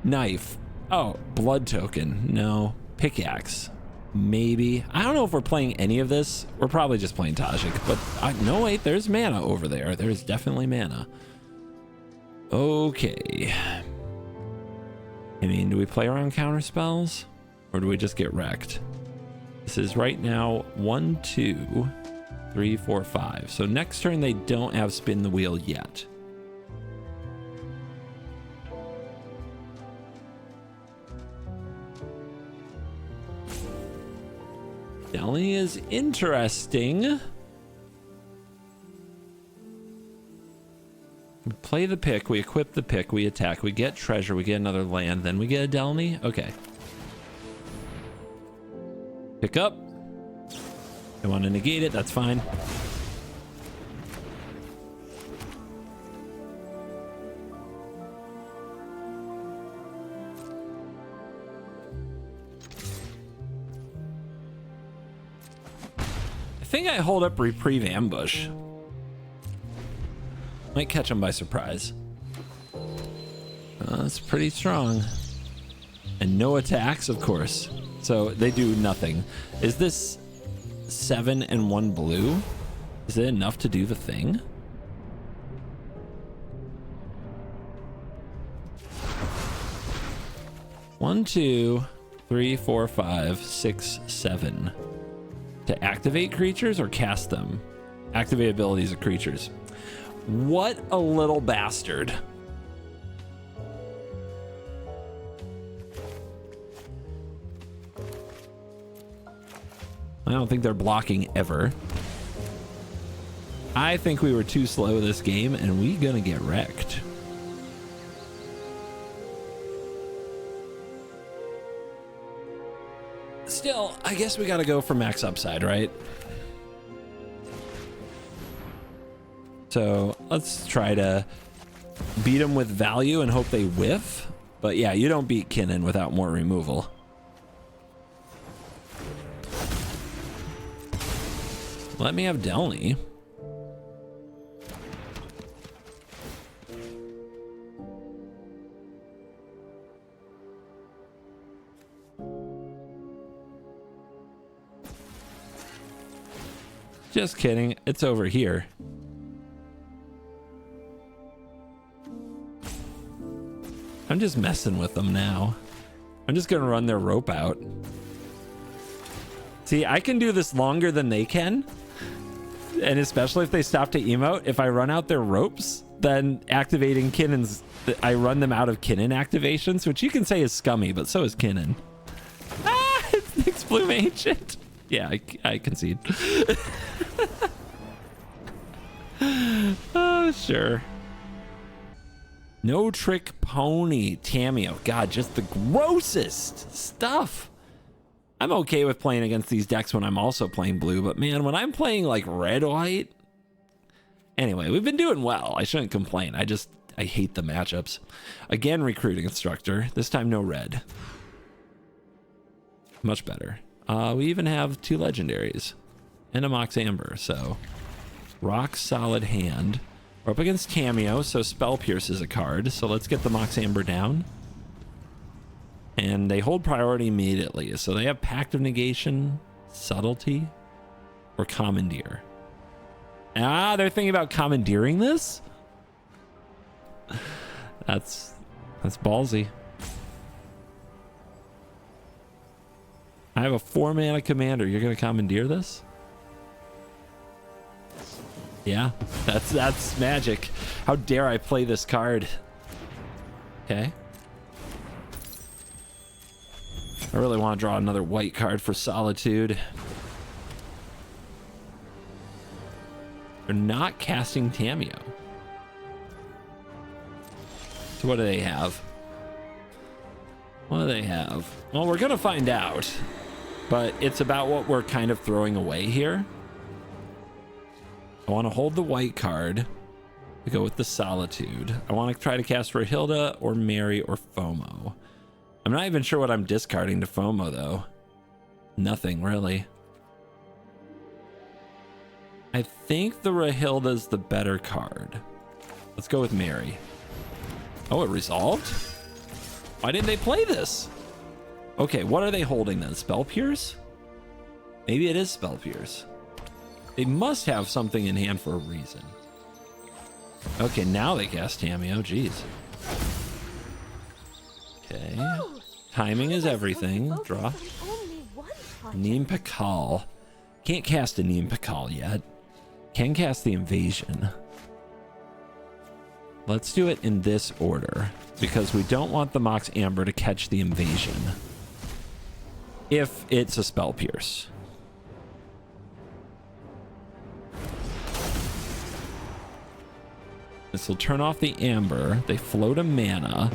Knife. Oh, blood token. No. Pickaxe. Maybe. I don't know if we're playing any of this. We're probably just playing Tajic, but no, wait, there's mana over there. There's definitely mana. Okay. I mean, do we play around counter spells or do we just get wrecked? This is right now 1, 2, 3, 4, 5. So next turn they don't have spin the wheel yet. Delhi is interesting. We play the pick, we equip the pick, we attack, we get treasure, we get another land, then we get a Delny. Okay. Pick up. I want to negate it, that's fine. I think I hold up Reprieve Ambush. Might catch him by surprise. That's pretty strong. And no attacks, of course. So they do nothing. Is this 7 and 1 blue? Is it enough to do the thing? One, 2, 3, 4, 5, 6, 7. To activate creatures or cast them? Activate abilities of creatures. What a little bastard. I don't think they're blocking ever. I think we were too slow this game and we gonna get wrecked. Still, I guess we gotta go for max upside, right? So let's try to beat them with value and hope they whiff. But yeah, you don't beat Kinnan without more removal. Let me have Delny. Just kidding. It's over here. I'm just messing with them now. I'm just going to run their rope out. See, I can do this longer than they can. And especially if they stop to emote, if I run out their ropes, then activating Kinnan's... I run them out of Kinnan activations, which you can say is scummy, but so is Kinnan. Ah, it's Nyx Bloom Ancient. Yeah, I concede. Oh, sure. No Trick Pony Tameo. God, just the grossest stuff. I'm okay with playing against these decks when I'm also playing blue, but man, when I'm playing like red-white... Anyway, we've been doing well. I shouldn't complain. I hate the matchups. Again, Recruiting Instructor. This time, no red. Much better. We even have 2 legendaries and a Mox Amber, so rock solid hand. We're up against Cameo, so Spell Pierce is a card. So let's get the Mox Amber down. And they hold priority immediately. So they have Pact of Negation, Subtlety, or Commandeer. Ah, they're thinking about commandeering this? That's ballsy. I have a 4-mana commander. You're going to commandeer this? Yeah, that's magic. How dare I play this card? Okay. I really want to draw another white card for Solitude. They're not casting Tameo. So what do they have? What do they have? Well, we're going to find out. But it's about what we're kind of throwing away here. I want to hold the white card. We go with the Solitude. I want to try to cast Rahilda or Mary or FOMO. I'm not even sure what I'm discarding to FOMO, though. Nothing, really. I think the Rahilda's the better card. Let's go with Mary. Oh, it resolved? Why didn't they play this? Okay, what are they holding then? Spell Pierce? Maybe it is Spell Pierce. They must have something in hand for a reason. Okay, now they cast Tameo. Jeez. Okay. Timing is everything. Draw. Neem Pakal. Can't cast a Neem Pakal yet. Can cast the Invasion. Let's do it in this order because we don't want the Mox Amber to catch the Invasion. If it's a Spell Pierce. This will turn off the Amber. They float a mana.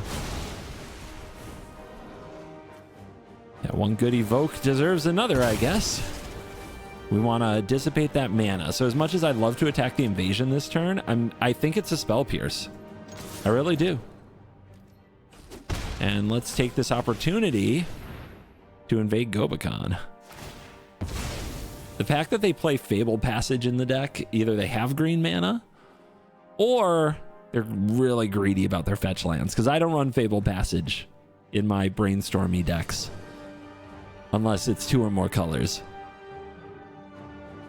Yeah, one good evoke deserves another, I guess. We want to dissipate that mana. So as much as I'd love to attack the Invasion this turn, I think it's a Spell Pierce. I really do. And let's take this opportunity to invade Gobakhan. The fact that they play Fable Passage in the deck, either they have green mana or they're really greedy about their fetch lands, because I don't run Fable Passage in my brainstormy decks unless it's 2 or more colors.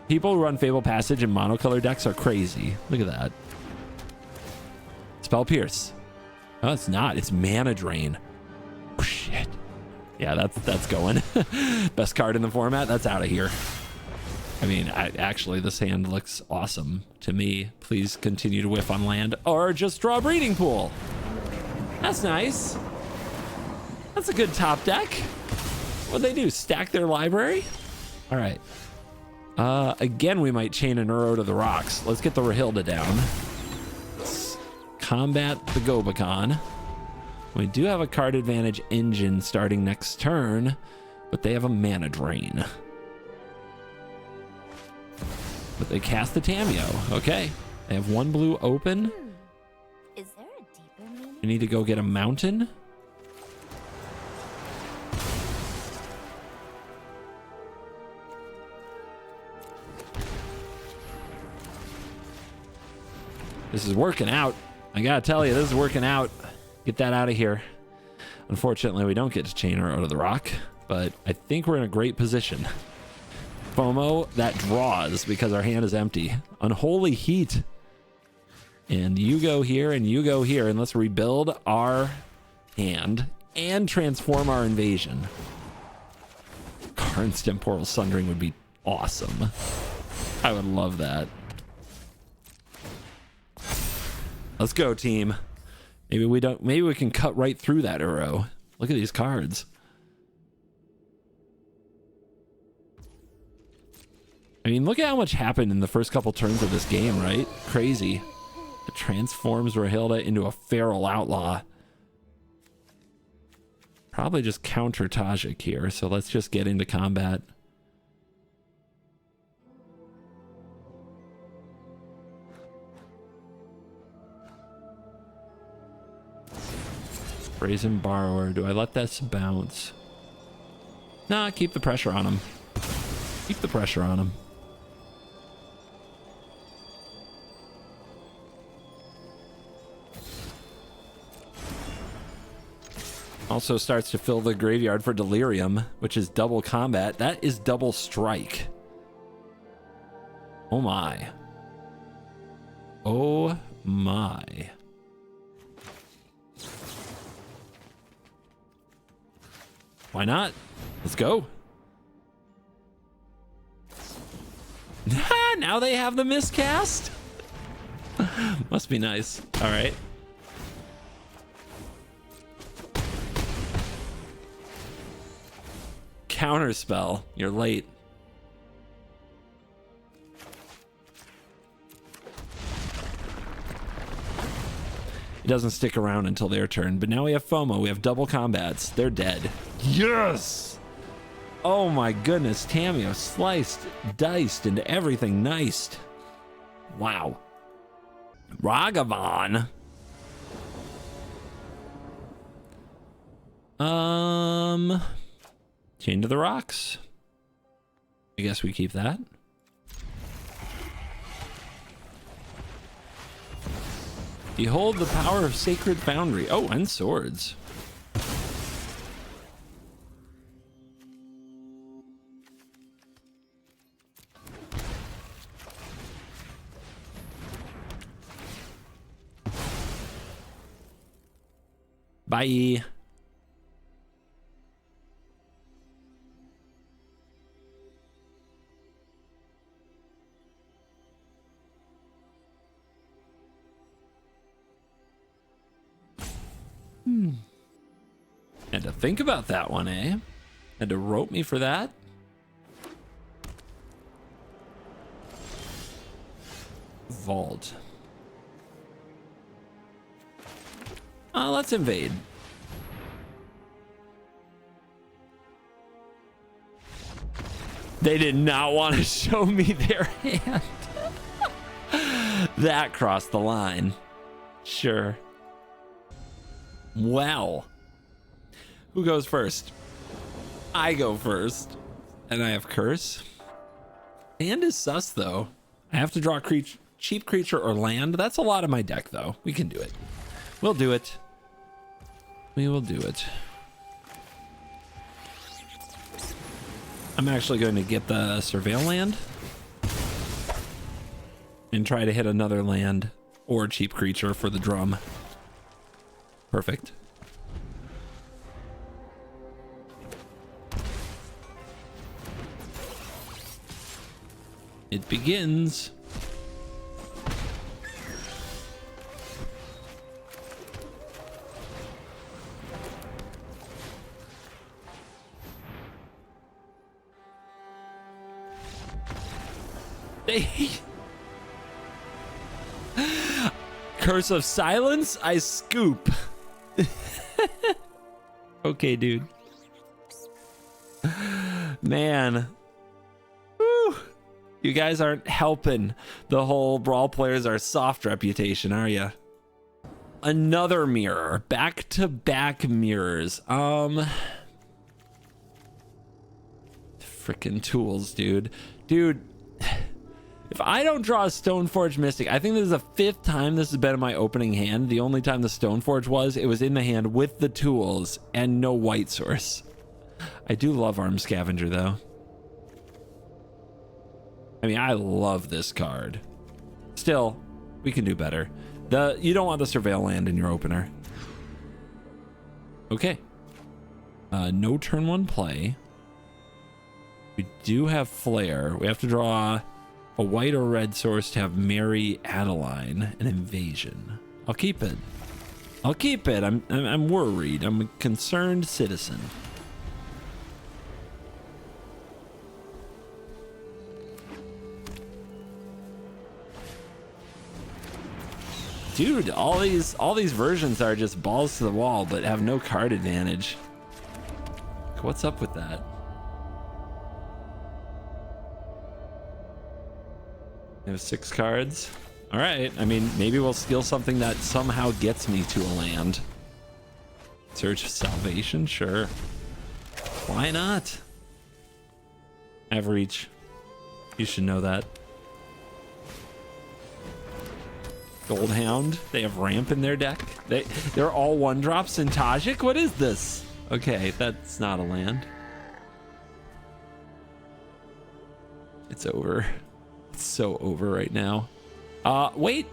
People who run Fable Passage in monocolor decks are crazy. Look at that. Spell Pierce. Oh, it's not. It's Mana Drain. Oh, shit. Yeah, that's going. Best card in the format. That's out of here. I mean, actually, this hand looks awesome to me. Please continue to whiff on land or just draw a Breeding Pool. That's nice. That's a good top deck. What'd they do? Stack their library? All right. Again, we might chain an Uro to the rocks. Let's get the Rahilda down. Let's combat the Gobakhan. We do have a card advantage engine starting next turn, but they have a Mana Drain. But they cast the Tameo. Okay. I have one blue open. Is there a deeper meaning? We need to go get a mountain. This is working out. I gotta tell you, this is working out. Get that out of here. Unfortunately, we don't get to chain her out of the rock, but I think we're in a great position. FOMO, that draws because our hand is empty. Unholy Heat. And you go here and you go here, and let's rebuild our hand and transform our invasion. Karn's Temporal Sundering would be awesome. I would love that. Let's go, team. Maybe we can cut right through that arrow. Look at these cards. I mean, look at how much happened in the first couple turns of this game, right? Crazy. It transforms Rahilda into a feral outlaw. Probably just counter Tajic here, so let's just get into combat. Brazen Borrower. Do I let this bounce? Nah, keep the pressure on him. Keep the pressure on him. Also starts to fill the graveyard for Delirium, which is double combat. That is double strike. Oh my. Oh my. Why not? Let's go. Now they have the miscast? Must be nice. All right. Counterspell. You're late. It doesn't stick around until their turn, but now we have FOMO. We have double combats. They're dead. Yes! Oh my goodness, Tamio sliced, diced, into everything niced. Wow. Ragavan. Chain to the Rocks. I guess we keep that. Behold the power of Sacred Foundry. Oh, and swords. Bye. Had to think about that one, eh? Had to rope me for that. Vault. Let's invade. They did not want to show me their hand. That crossed the line. Sure. Well. Who goes first? I go first. And I have Curse. Hand is sus, though. I have to draw cheap creature or land. That's a lot of my deck, though. We can do it. We'll do it. We will do it. I'm actually going to get the Surveil land and try to hit another land or cheap creature for the drum. Perfect. It begins. Curse of Silence, I scoop. Okay, dude. Man. Woo. You guys aren't helping the whole Brawl players are soft reputation, are you? Another mirror. Back-to-back mirrors. Freaking tools, dude. Dude, if I don't draw a Stoneforge Mystic, I think this is the 5th time this has been in my opening hand. The only time the Stoneforge was, it was in the hand with the tools and no white source. I do love Arm Scavenger, though. I mean, I love this card. Still, we can do better. You don't want the Surveil land in your opener. Okay. No turn 1 play. We do have Flare. We have to draw a white or red source to have Mary Adeline and Invasion. I'll keep it. I'll keep it. I'm worried. I'm a concerned citizen. Dude, all these versions are just balls to the wall, but have no card advantage. What's up with that? I have 6 cards. All right. I mean, maybe we'll steal something that somehow gets me to a land. Search of Salvation, sure. Why not? I have reach. You should know that. Goldhound. They have ramp in their deck. They're all 1-drops in Tajic. What is this? Okay, that's not a land. It's over. It's so over right now. Wait.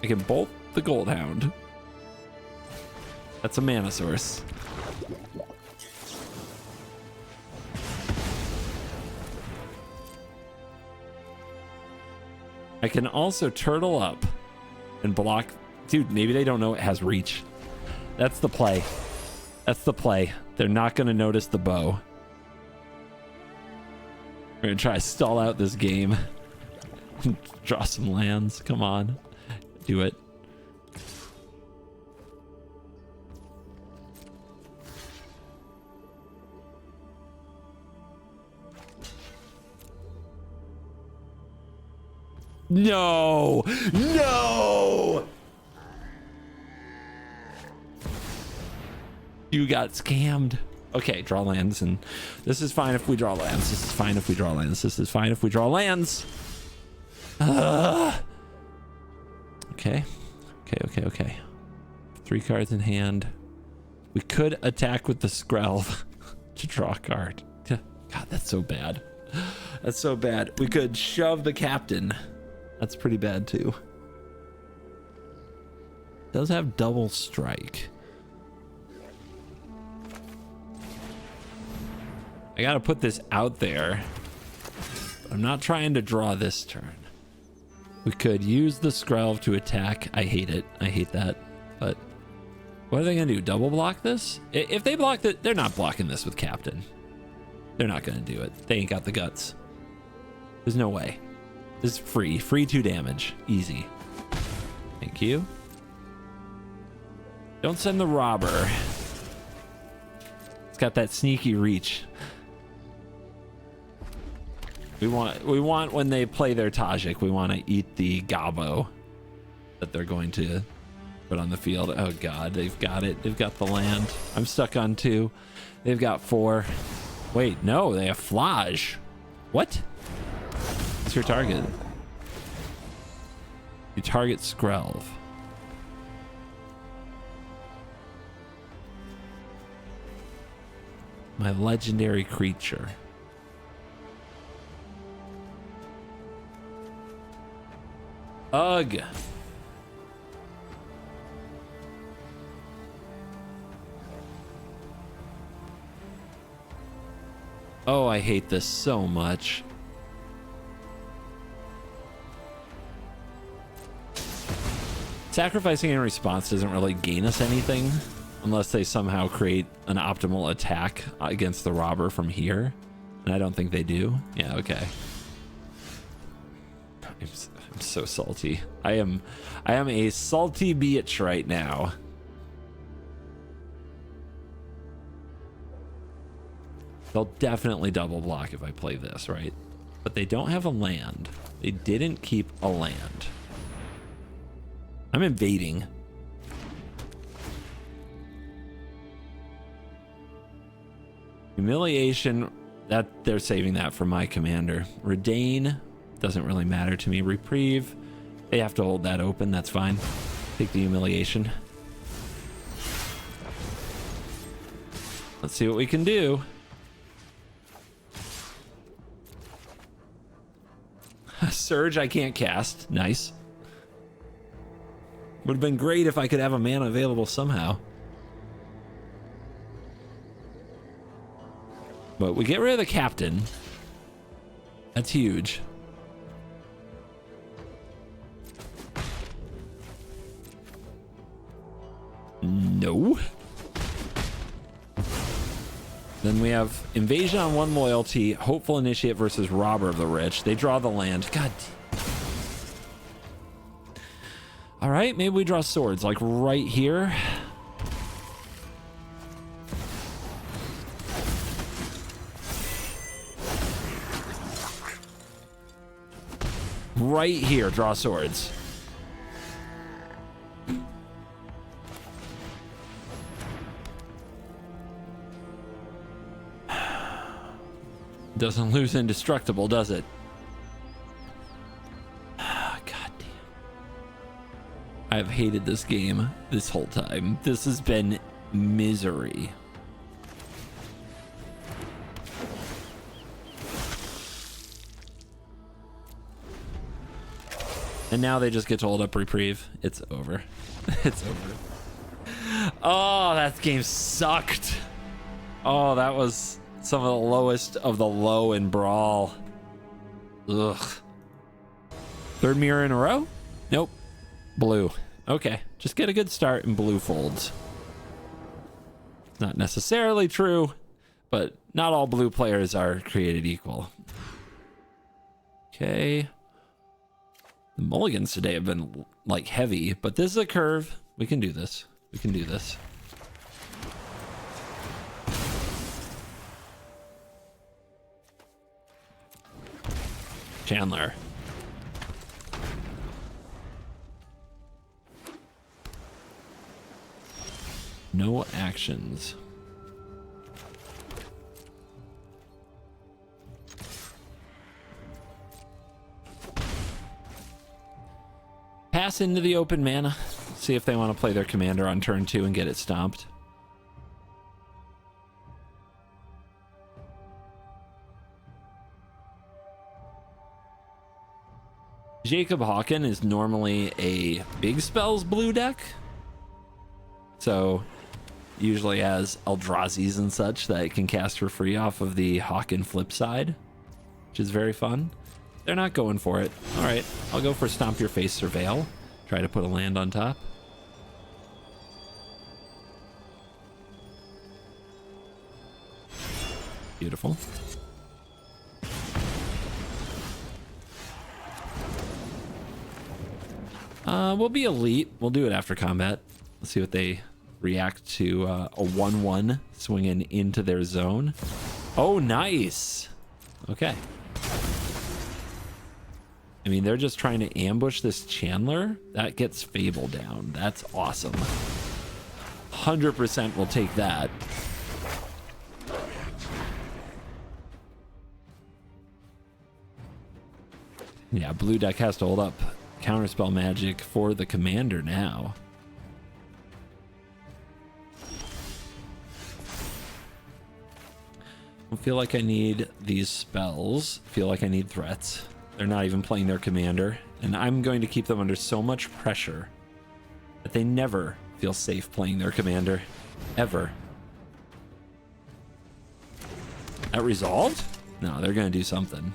I can bolt the Goldhound. That's a mana source. I can also turtle up and block. Dude, maybe they don't know it has reach. That's the play. That's the play. They're not going to notice the bow. We're going to try to stall out this game. Draw some lands. Come on. Do it. No! No! You got scammed. Okay, draw lands, and this is fine if we draw lands. This is fine if we draw lands. This is fine if we draw lands. Okay. Okay. 3 cards in hand. We could attack with the Skrelv to draw a card. God, that's so bad. That's so bad. We could shove the captain. That's pretty bad too. Does have double strike. I gotta put this out there. I'm not trying to draw this turn. We could use the Skrelv to attack. I hate it. I hate that. But what are they gonna do? Double block this? If they block it, they're not blocking this with captain. They're not gonna do it. They ain't got the guts. There's no way. This is free. Free 2 damage. Easy. Thank you. Don't send the robber. It's got that sneaky reach. We want when they play their Tajic, we want to eat the Gobbo that they're going to put on the field. Oh god, they've got it. They've got the land. I'm stuck on 2. They've got 4. Wait, no, they have Flage. What? What's your target? You target Skrelv. My legendary creature. Ugh. Oh, I hate this so much. Sacrificing in response doesn't really gain us anything unless they somehow create an optimal attack against the robber from here. And I don't think they do. Yeah, okay. I'm so salty. I am a salty bitch right now. They'll definitely double block if I play this, right? but they don't have a land. They didn't keep a land. I'm invading. Humiliation, that they're saving that for my commander. Redain doesn't really matter to me. Reprieve, they have to hold that open. That's fine. Take the humiliation. Let's see what we can do. Surge I can't cast. Nice. Would have been great if I could have a mana available somehow. But we get rid of the captain. That's huge. No. Then we have Invasion on 1 loyalty, Hopeful Initiate versus Robber of the Rich. They draw the land. God. All right, maybe we draw swords, like right here. Right here, draw swords. Doesn't lose indestructible, does it? God damn. I've hated this game this whole time. This has been misery. And now they just get to hold up reprieve. It's over. It's over. Oh, that game sucked. Oh, that was some of the lowest of the low in Brawl. Ugh. Third mirror in a row? Nope. Blue. Okay. Just get a good start and blue folds. Not necessarily true, but not all blue players are created equal. Okay. The mulligans today have been like heavy, but this is a curve. We can do this. We can do this. Chandler. No actions. Pass into the open mana. See if they want to play their commander on turn 2 and get it stomped. Jacob Hawken is normally a big spells blue deck. So usually has Eldrazi's and such that it can cast for free off of the Hawken flip side, which is very fun. They're not going for it. All right, I'll go for Stomp Your Face Surveil. Try to put a land on top. Beautiful. We'll be elite. We'll do it after combat. Let's see what they react to a 1/1 swinging into their zone. Oh, nice. Okay. I mean, they're just trying to ambush this Chandler. That gets Fable down. That's awesome. 100% will take that. Yeah, blue deck has to hold up counterspell magic for the commander now. I feel like I need these spells. Feel like I need threats. They're not even playing their commander, and I'm going to keep them under so much pressure that they never feel safe playing their commander. Ever. That resolved? No, they're going to do something.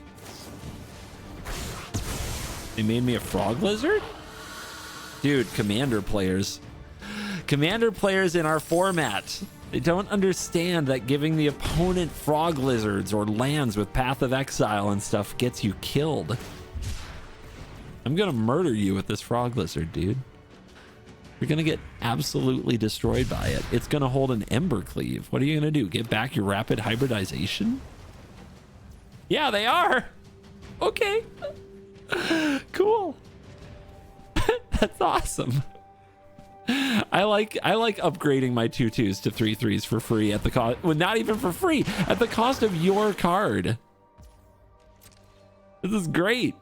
They made me a frog lizard? Dude, commander players. Commander players in our format. They don't understand that giving the opponent frog lizards or lands with Path of Exile and stuff gets you killed. I'm gonna murder you with this frog lizard, dude. You're gonna get absolutely destroyed by it. It's gonna hold an Ember Cleave. What are you gonna do? Get back your rapid hybridization? Yeah, they are. Okay. Cool. That's awesome. I like upgrading my 2/2s to 3/3s for free at the cost, well, not even for free, at the cost of your card. This is great.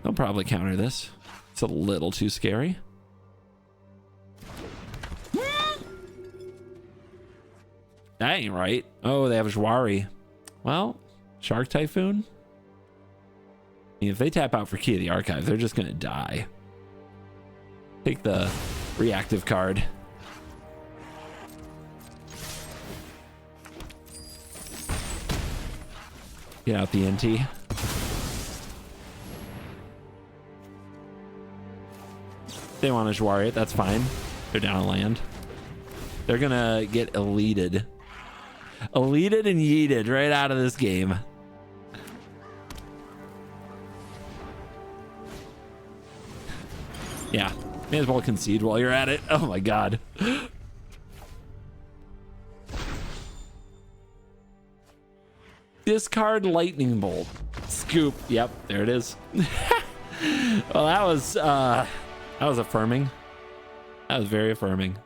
They'll probably counter this. It's a little too scary. That ain't right. Oh, they have Jwari. Well, Shark Typhoon? I mean, if they tap out for Key of the Archive, they're just going to die. Take the reactive card. Get out the NT. They want to Jwari it, that's fine. They're down on land. They're going to get elited. Elited and yeeted right out of this game. Yeah, may as well concede while you're at it. Oh my god. Discard Lightning Bolt. Scoop. Yep, there it is. Well, that was affirming. That was very affirming.